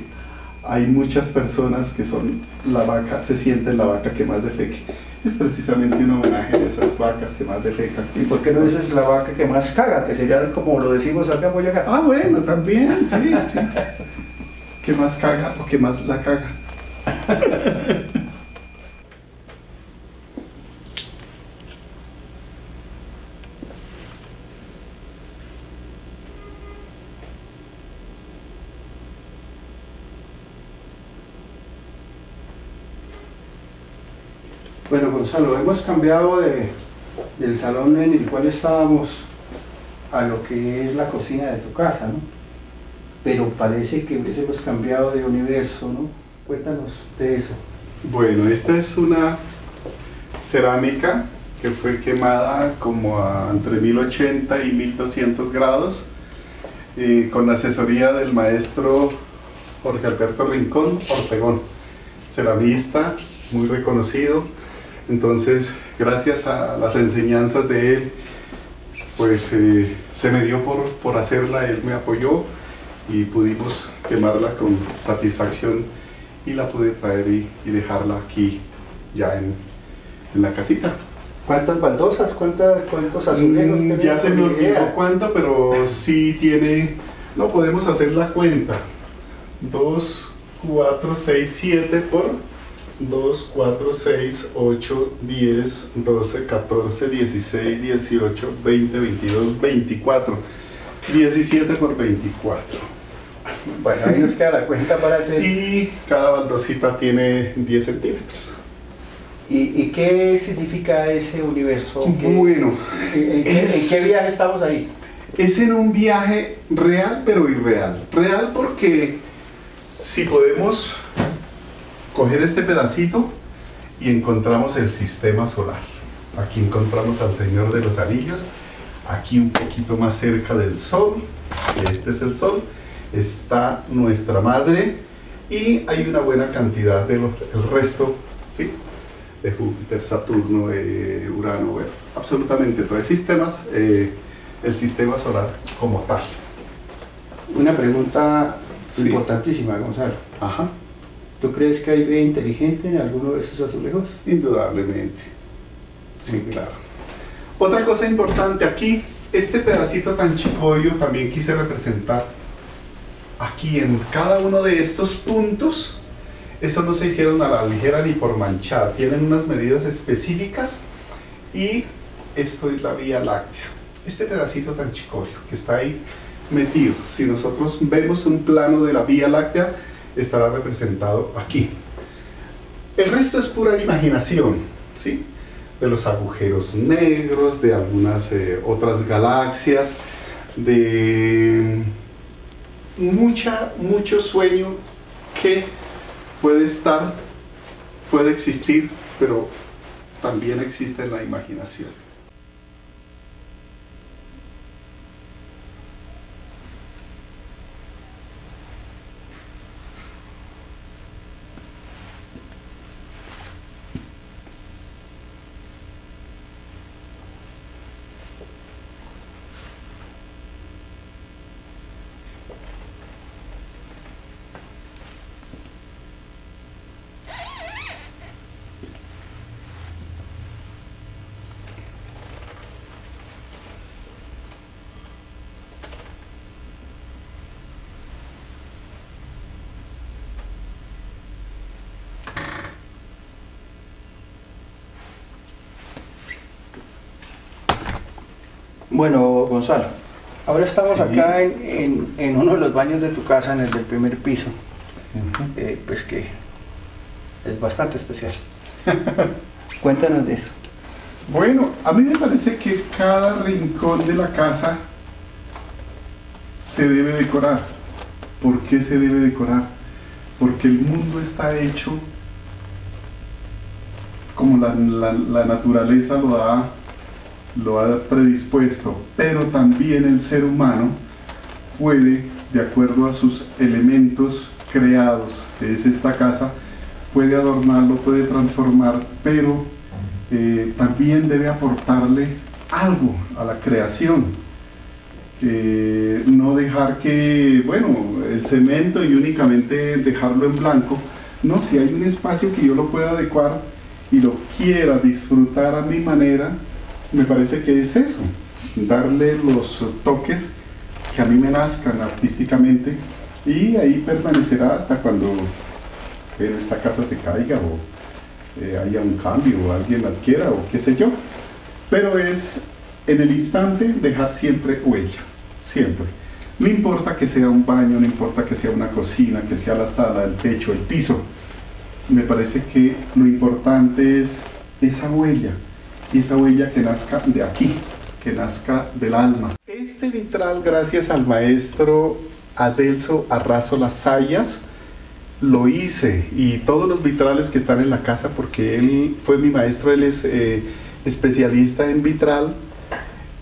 hay muchas personas que son la vaca, se sienten la vaca que más defeque. Es precisamente un homenaje a esas vacas que más defecan. ¿Y por qué no dices la vaca que más caga? Que sería como lo decimos acá en Boyacá. Ah, bueno, también, sí, sí. ¿Qué más caga o qué más la caga? Bueno, Gonzalo, hemos cambiado del salón en el cual estábamos a lo que es la cocina de tu casa, ¿no? Pero parece que hubiésemos cambiado de universo, ¿no? Cuéntanos de eso. Bueno, esta es una cerámica que fue quemada como entre 1080 y 1200 grados, con la asesoría del maestro Jorge Alberto Rincón Ortegón, ceramista muy reconocido. Entonces, gracias a las enseñanzas de él, pues se me dio por hacerla, él me apoyó y pudimos quemarla con satisfacción y la pude traer y dejarla aquí ya en la casita. ¿Cuántas baldosas? ¿Cuántos azulejos? Ya se me olvidó cuánto, pero sí tiene, no podemos hacer la cuenta. 2, 4, 6, 7 por 2, 4, 6, 8, 10, 12, 14, 16, 18, 20, 22, 24. 17 por 24. Bueno, ahí nos queda la cuenta para hacer. Y cada baldosita tiene 10 centímetros. ¿Y qué significa ese universo? Bueno, ¿En qué viaje estamos ahí? Es en un viaje real pero irreal. Real porque si podemos coger este pedacito y encontramos el sistema solar. Aquí encontramos al Señor de los Anillos, aquí un poquito más cerca del Sol, este es el Sol, está nuestra Madre y hay una buena cantidad de el resto, ¿sí? De Júpiter, Saturno, Urano, bueno, absolutamente todo. El sistema solar como tal. Una pregunta Sí. importantísima, Gonzalo. Ajá. ¿Tú crees que hay vida inteligente en alguno de esos azulejos? Indudablemente. Sí, claro. Otra cosa importante aquí, este pedacito tan chicorio también quise representar aquí en cada uno de estos puntos. Eso no se hicieron a la ligera ni por manchar, tienen unas medidas específicas y esto es la Vía Láctea. Este pedacito tan chicorio que está ahí metido, si nosotros vemos un plano de la Vía Láctea, estará representado aquí. El resto es pura imaginación, ¿sí? De los agujeros negros, de algunas otras galaxias, de mucho sueño que puede existir, pero también existe en la imaginación. Bueno, Gonzalo, ahora estamos Sí. acá en uno de los baños de tu casa, en el del primer piso, pues que es bastante especial. Cuéntanos de eso. Bueno, a mí me parece que cada rincón de la casa se debe decorar. ¿Por qué se debe decorar? Porque el mundo está hecho como la naturaleza lo ha predispuesto, pero también el ser humano puede, de acuerdo a sus elementos creados, que es esta casa, puede adornarlo, puede transformar, pero también debe aportarle algo a la creación. No dejar que, bueno, el cemento y únicamente dejarlo en blanco. No, si hay un espacio que yo lo pueda adecuar y lo quiera disfrutar a mi manera, me parece que es eso, darle los toques que a mí me nazcan artísticamente, y ahí permanecerá hasta cuando esta casa se caiga o haya un cambio o alguien la adquiera o qué sé yo. Pero es en el instante dejar siempre huella, siempre. No importa que sea un baño, no importa que sea una cocina, que sea la sala, el techo, el piso. Me parece que lo importante es esa huella, y esa huella que nazca de aquí, que nazca del alma. Este vitral, gracias al maestro Adelso Arrazola Sayas, lo hice, y todos los vitrales que están en la casa, porque él fue mi maestro, él es especialista en vitral,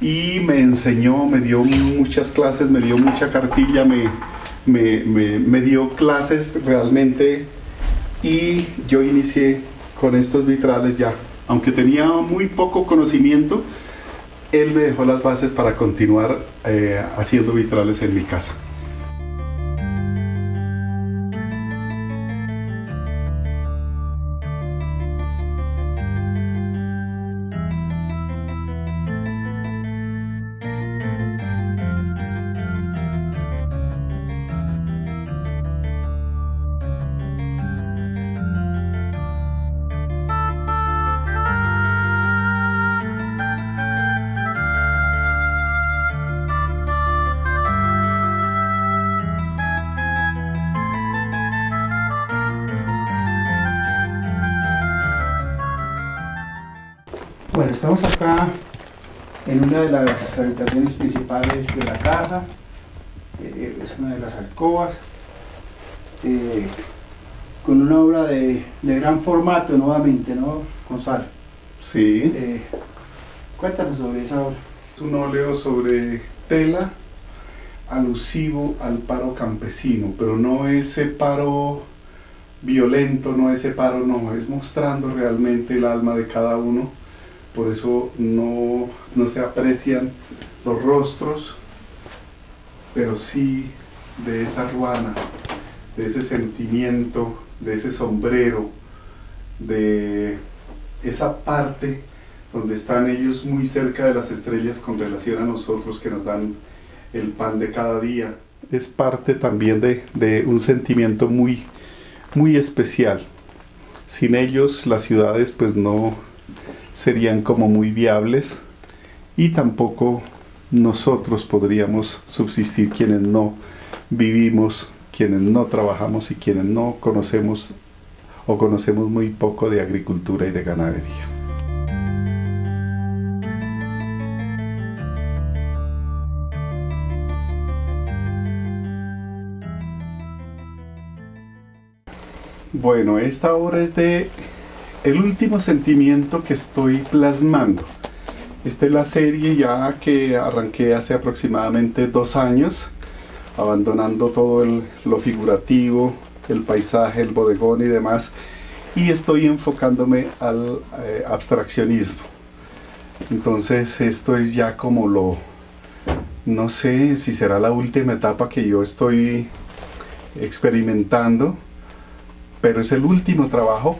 y me enseñó, me dio muchas clases, me dio mucha cartilla, me dio clases realmente, y yo inicié con estos vitrales ya. Aunque tenía muy poco conocimiento, él me dejó las bases para continuar haciendo vitrales en mi casa. Bueno, estamos acá en una de las habitaciones principales de la casa, es una de las alcobas, con una obra de gran formato nuevamente, ¿no, Gonzalo? Sí. Cuéntanos sobre esa obra. Es un óleo sobre tela alusivo al paro campesino, pero no ese paro violento, no ese paro, no, es mostrando realmente el alma de cada uno. Por eso no se aprecian los rostros, pero sí de esa ruana, de ese sentimiento, de ese sombrero, de esa parte donde están ellos muy cerca de las estrellas con relación a nosotros, que nos dan el pan de cada día. Es parte también de un sentimiento muy, muy especial. Sin ellos las ciudades pues no serían como muy viables, y tampoco nosotros podríamos subsistir, quienes no vivimos, quienes no trabajamos y quienes no conocemos o conocemos muy poco de agricultura y de ganadería. Bueno, esta obra es de el último sentimiento que estoy plasmando. Esta es la serie ya que arranqué hace aproximadamente 2 años, abandonando todo lo figurativo, el paisaje, el bodegón y demás, y estoy enfocándome al abstraccionismo. Entonces esto es ya como no sé si será la última etapa que yo estoy experimentando, pero es el último trabajo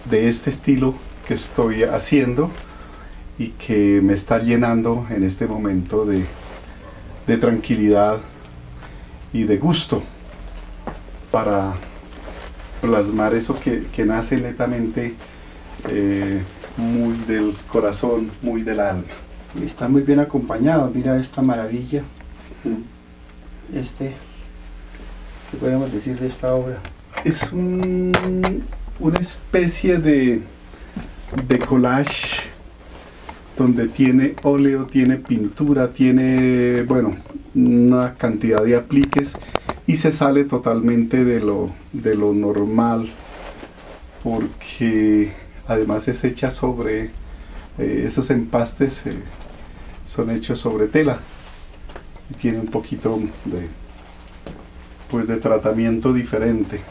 de este estilo que estoy haciendo y que me está llenando en este momento de tranquilidad y de gusto para plasmar eso que nace netamente muy del corazón, muy del alma. Está muy bien acompañado, mira esta maravilla. ¿Qué podemos decir de esta obra? Es una especie de collage donde tiene óleo, tiene pintura, tiene, bueno, una cantidad de apliques y se sale totalmente de lo normal, porque además es hecha sobre, esos empastes son hechos sobre tela y tiene un poquito de tratamiento diferente.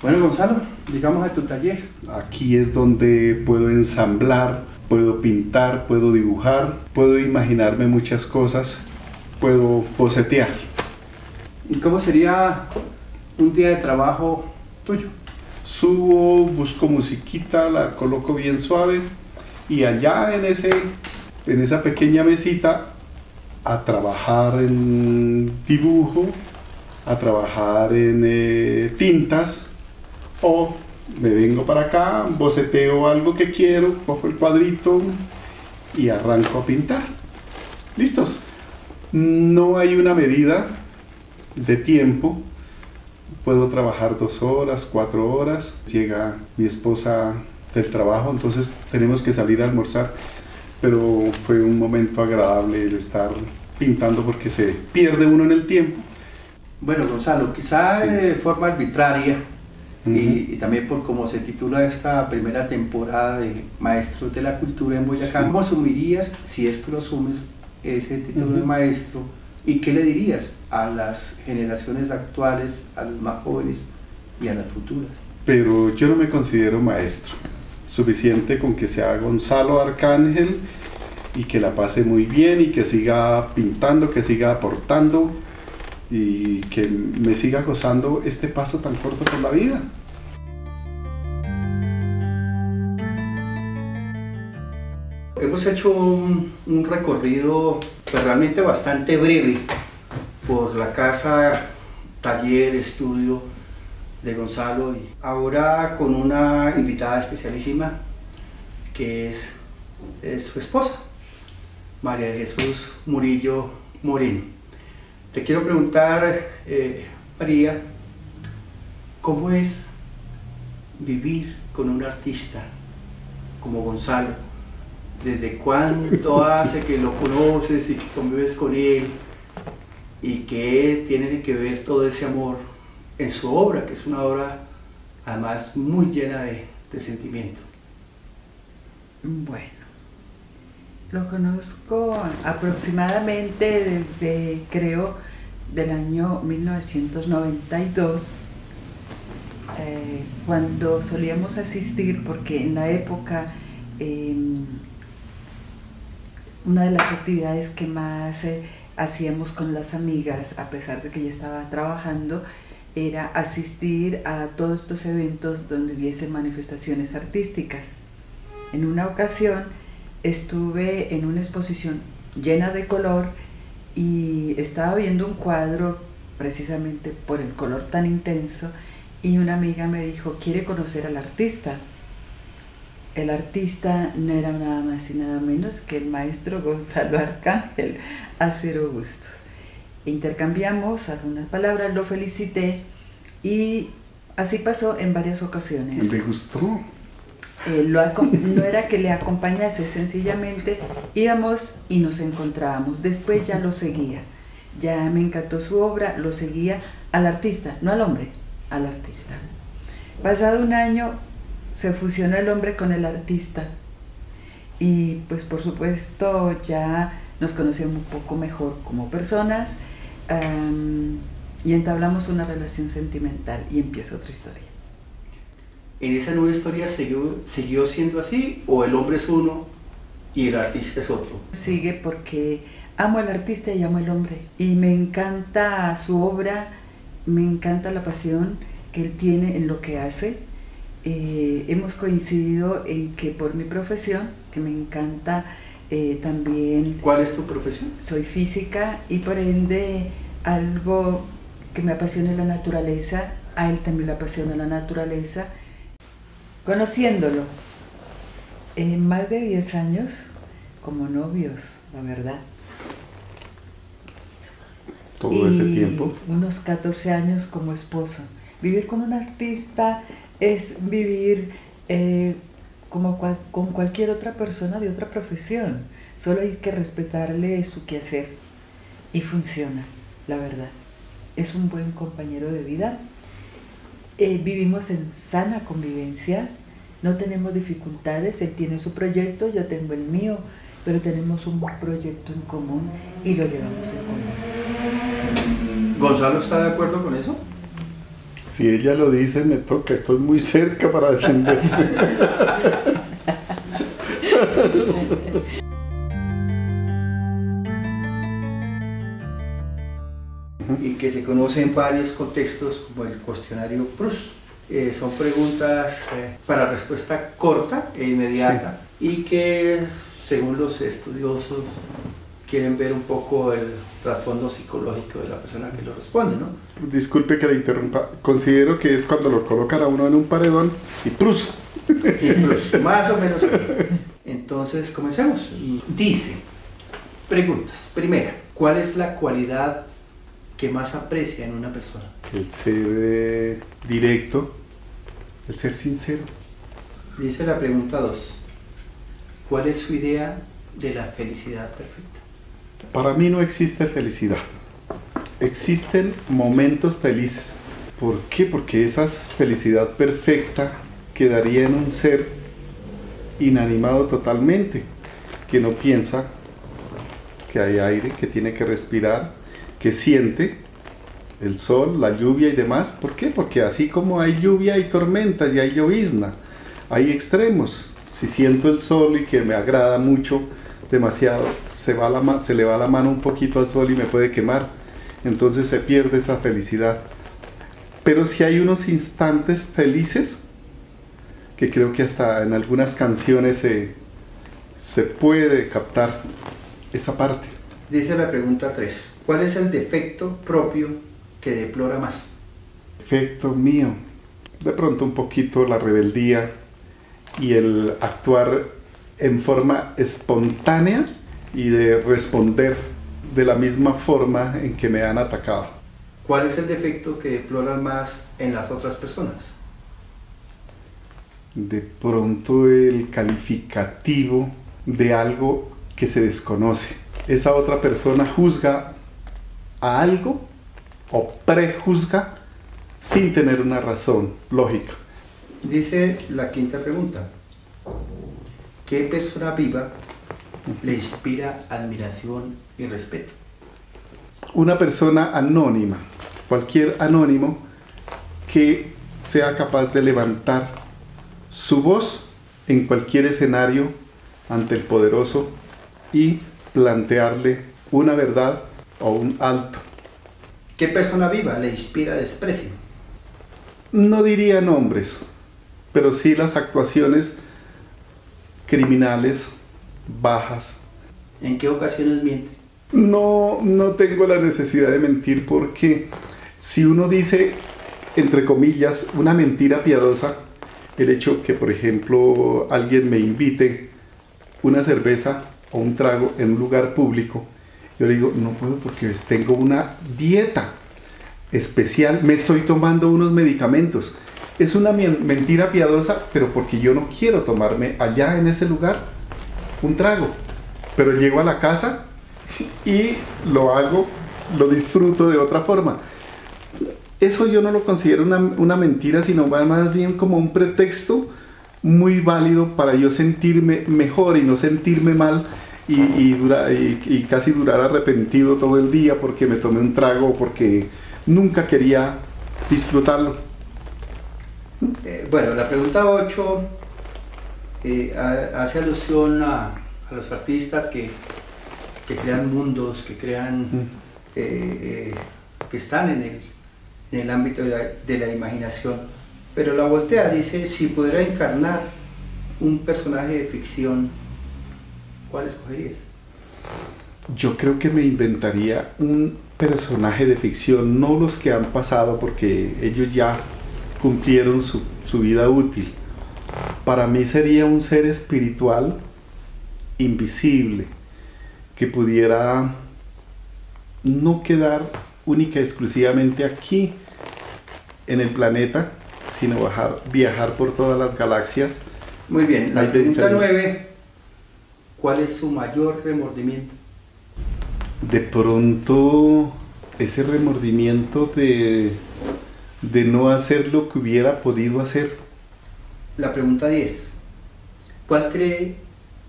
Bueno, Gonzalo, llegamos a tu taller. Aquí es donde puedo ensamblar, puedo pintar, puedo dibujar, puedo imaginarme muchas cosas, puedo bocetear. ¿Y cómo sería un día de trabajo tuyo? Subo, busco musiquita, la coloco bien suave y allá en esa pequeña mesita a trabajar en dibujo, a trabajar en tintas, o me vengo para acá, boceteo algo que quiero, cojo el cuadrito y arranco a pintar. ¿Listos? No hay una medida de tiempo. Puedo trabajar 2 horas, 4 horas. Llega mi esposa del trabajo, entonces tenemos que salir a almorzar. Pero fue un momento agradable el estar pintando porque se pierde uno en el tiempo. Bueno, Gonzalo, quizá Sí. de forma arbitraria, Ujú. y también por cómo se titula esta primera temporada de Maestros de la Cultura en Boyacá, Sí. ¿cómo asumirías, si es que lo asumes, ese título de Ujú. maestro? ¿Y qué le dirías a las generaciones actuales, a los más jóvenes y a las futuras? Pero yo no me considero maestro. Suficiente con que sea Gonzalo Arcángel y que la pase muy bien y que siga pintando, que siga aportando y que me siga gozando este paso tan corto por la vida. Hemos hecho un recorrido pues, realmente bastante breve por la casa, taller, estudio de Gonzalo, y ahora con una invitada especialísima que es su esposa, María de Jesús Murillo Moreno. Te quiero preguntar, María, ¿cómo es vivir con un artista como Gonzalo? ¿Desde cuánto hace que lo conoces y que convives con él? ¿Y qué tiene que ver todo ese amor en su obra, que es una obra además muy llena de sentimiento? Bueno, lo conozco aproximadamente desde, creo, del año 1992, cuando solíamos asistir, porque en la época una de las actividades que más hacíamos con las amigas, a pesar de que yo estaba trabajando, era asistir a todos estos eventos donde hubiese manifestaciones artísticas. En una ocasión estuve en una exposición llena de color, y estaba viendo un cuadro precisamente por el color tan intenso, y una amiga me dijo, ¿quiere conocer al artista? El artista no era nada más y nada menos que el maestro Gonzalo Arcángel Acero Bustos. Intercambiamos algunas palabras, lo felicité y así pasó en varias ocasiones. ¿Le gustó? No era que le acompañase, sencillamente íbamos y nos encontrábamos. Después ya lo seguía, ya me encantó su obra, lo seguía al artista, no al hombre, al artista. Pasado un año se fusionó el hombre con el artista y pues por supuesto ya nos conocíamos un poco mejor como personas, y entablamos una relación sentimental y empieza otra historia. ¿En esa nueva historia siguió siendo así o el hombre es uno y el artista es otro? Sigue porque amo al artista y amo al hombre y me encanta su obra, me encanta la pasión que él tiene en lo que hace. Hemos coincidido en que por mi profesión, que me encanta también... ¿Cuál es tu profesión? Soy física y por ende algo que me apasiona la naturaleza, a él también le apasiona la naturaleza. Conociéndolo, más de 10 años como novios, la verdad. Todo ese tiempo. Unos 14 años como esposo. Vivir con un artista es vivir con cualquier otra persona de otra profesión. Solo hay que respetarle su quehacer y funciona, la verdad. Es un buen compañero de vida. Vivimos en sana convivencia, no tenemos dificultades, él tiene su proyecto, yo tengo el mío, pero tenemos un proyecto en común y lo llevamos en común. ¿Gonzalo está de acuerdo con eso? Si ella lo dice, me toca, estoy muy cerca para defender. Y que se conoce en varios contextos como el cuestionario Proust. Son preguntas para respuesta corta e inmediata, sí, y que según los estudiosos quieren ver un poco el trasfondo psicológico de la persona que lo responde, ¿no? Disculpe que le interrumpa, considero que es cuando lo colocan a uno en un paredón y Proust. Y Proust, más o menos. Entonces comencemos. Dice, preguntas. Primera, ¿cuál es la cualidad que más aprecia en una persona? El ser directo, el ser sincero. Dice la pregunta 2, ¿cuál es su idea de la felicidad perfecta? Para mí no existe felicidad, existen momentos felices. ¿Por qué? Porque esa felicidad perfecta quedaría en un ser inanimado totalmente, que no piensa, que hay aire, que tiene que respirar, que siente el sol, la lluvia y demás. ¿Por qué? Porque así como hay lluvia, hay tormentas y hay llovizna, hay extremos. Si siento el sol y que me agrada mucho, demasiado, se le va la mano un poquito al sol y me puede quemar, entonces se pierde esa felicidad. Pero si hay unos instantes felices, que creo que hasta en algunas canciones se puede captar esa parte. Dice la pregunta 3, ¿cuál es el defecto propio que deplora más? Defecto mío, de pronto un poquito la rebeldía y el actuar en forma espontánea y de responder de la misma forma en que me han atacado. ¿Cuál es el defecto que deploras más en las otras personas? De pronto el calificativo de algo que se desconoce. Esa otra persona juzga a algo o prejuzga sin tener una razón lógica. Dice la quinta pregunta, ¿qué persona viva le inspira admiración y respeto? Una persona anónima, cualquier anónimo que sea capaz de levantar su voz en cualquier escenario ante el poderoso y plantearle una verdad o un alto. ¿Qué persona viva le inspira desprecio? No diría nombres, pero sí las actuaciones criminales, bajas, ¿En qué ocasiones miente? No, no tengo la necesidad de mentir porque si uno dice, entre comillas, una mentira piadosa, el hecho que, por ejemplo, alguien me invite una cerveza o un trago en un lugar público, yo le digo, no puedo porque tengo una dieta especial, me estoy tomando unos medicamentos. Es una mentira piadosa, pero porque yo no quiero tomarme allá en ese lugar un trago. Pero llego a la casa y lo hago, lo disfruto de otra forma. Eso yo no lo considero una mentira, sino más bien como un pretexto muy válido para yo sentirme mejor y no sentirme mal y casi durar arrepentido todo el día porque me tomé un trago o porque nunca quería disfrutarlo. Bueno, la pregunta 8 hace alusión a los artistas que crean mundos, que crean, que están en el ámbito de la imaginación, pero la voltea, dice, si pudiera encarnar un personaje de ficción, ¿cuál escogerías? Yo creo que me inventaría un personaje de ficción, no los que han pasado porque ellos ya cumplieron su vida útil. Para mí sería un ser espiritual invisible que pudiera no quedar única y exclusivamente aquí en el planeta, sino viajar por todas las galaxias. Muy bien, la pregunta 9, ¿cuál es su mayor remordimiento? De pronto ese remordimiento de no hacer lo que hubiera podido hacer. La pregunta 10, ¿cuál cree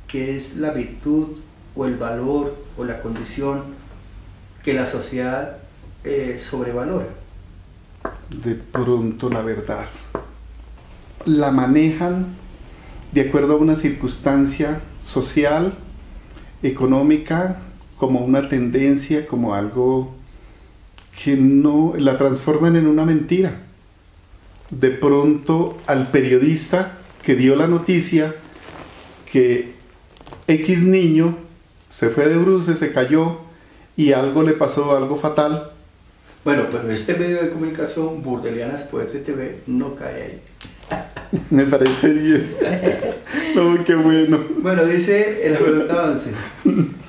que es la virtud o el valor o la condición que la sociedad sobrevalora? De pronto la verdad la manejan de acuerdo a una circunstancia social, económica, como una tendencia, como algo que no la transforman en una mentira. De pronto al periodista que dio la noticia que X niño se fue de bruces, se cayó y algo le pasó, algo fatal. Bueno, pero este medio de comunicación, Burdelianas Poesía TV, no cae ahí. Me parece bien. No, qué bueno. Bueno, dice en la pregunta 11,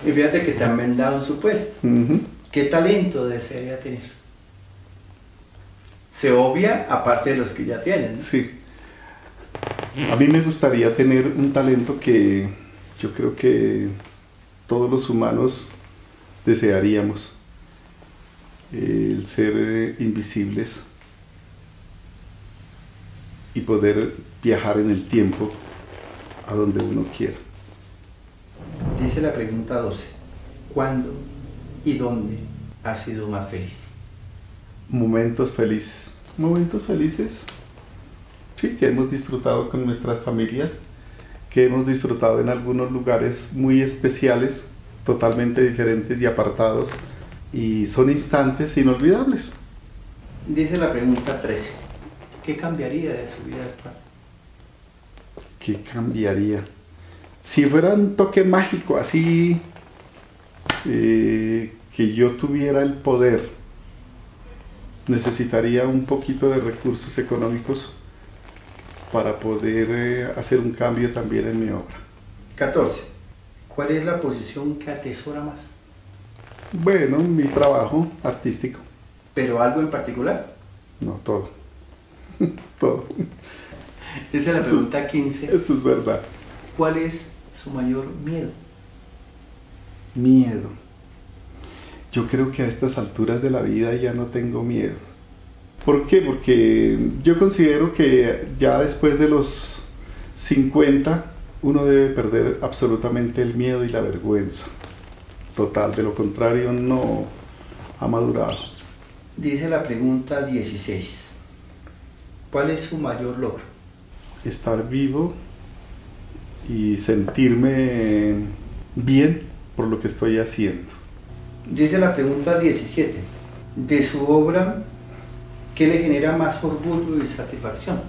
y fíjate que también da un supuesto. ¿Qué talento desearía tener? Se obvia aparte de los que ya tienen. Sí. A mí me gustaría tener un talento que yo creo que todos los humanos desearíamos. El ser invisibles y poder viajar en el tiempo a donde uno quiera. Dice la pregunta 12, ¿cuándo y dónde has sido más feliz? Momentos felices. Momentos felices, sí, que hemos disfrutado con nuestras familias, que hemos disfrutado en algunos lugares muy especiales, totalmente diferentes y apartados, y son instantes inolvidables. Dice la pregunta 13, ¿qué cambiaría de su vida actual? ¿Qué cambiaría? Si fuera un toque mágico, así, que yo tuviera el poder, necesitaría un poquito de recursos económicos para poder hacer un cambio también en mi obra. 14, ¿cuál es la posición que atesora más? Bueno, mi trabajo artístico. ¿Pero algo en particular? No, todo. Todo. Dice la pregunta 15. Eso es verdad. ¿Cuál es su mayor miedo? Miedo. Yo creo que a estas alturas de la vida ya no tengo miedo. ¿Por qué? Porque yo considero que ya después de los 50 uno debe perder absolutamente el miedo y la vergüenza. Total, de lo contrario no ha madurado. Dice la pregunta 16. ¿Cuál es su mayor logro? Estar vivo y sentirme bien por lo que estoy haciendo. Dice la pregunta 17. De su obra, ¿qué le genera más orgullo y satisfacción?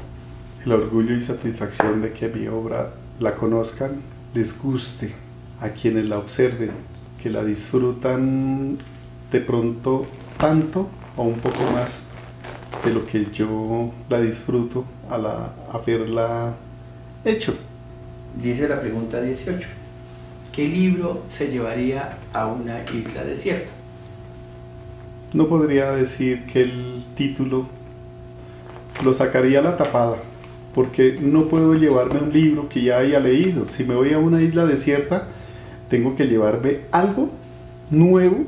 El orgullo y satisfacción de que mi obra la conozcan, les guste a quienes la observen, que la disfrutan de pronto tanto o un poco más de lo que yo la disfruto al haberla hecho. Dice la pregunta 18. ¿Qué libro se llevaría a una isla desierta? No podría decir que el título lo sacaría a la tapada, porque no puedo llevarme un libro que ya haya leído. Si me voy a una isla desierta, tengo que llevarme algo nuevo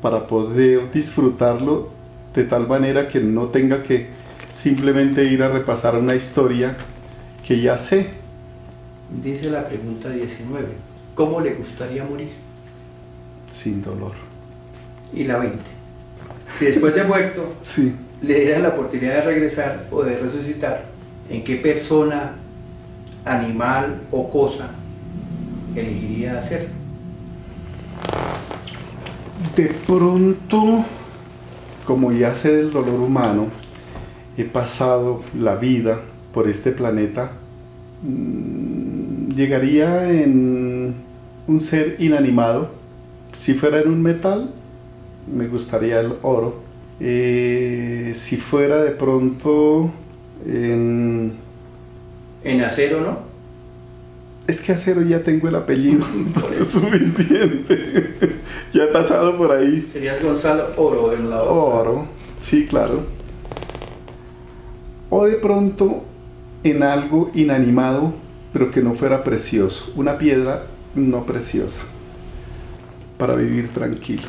para poder disfrutarlo de tal manera que no tenga que simplemente ir a repasar una historia que ya sé. Dice la pregunta 19. ¿Cómo le gustaría morir? Sin dolor. Y la 20. Si después de muerto Sí. le dieras la oportunidad de regresar o de resucitar, ¿en qué persona, animal o cosa elegiría hacerlo? De pronto, como ya sé del dolor humano, he pasado la vida por este planeta, llegaría en un ser inanimado. Si fuera en un metal, me gustaría el oro. Si fuera de pronto en acero, ¿no? Es que acero ya tengo el apellido, entonces es suficiente. Ya he pasado por ahí. Serías Gonzalo Oro en la otra. Oro, sí, claro. O de pronto en algo inanimado, pero que no fuera precioso. Una piedra no preciosa, para vivir tranquilo.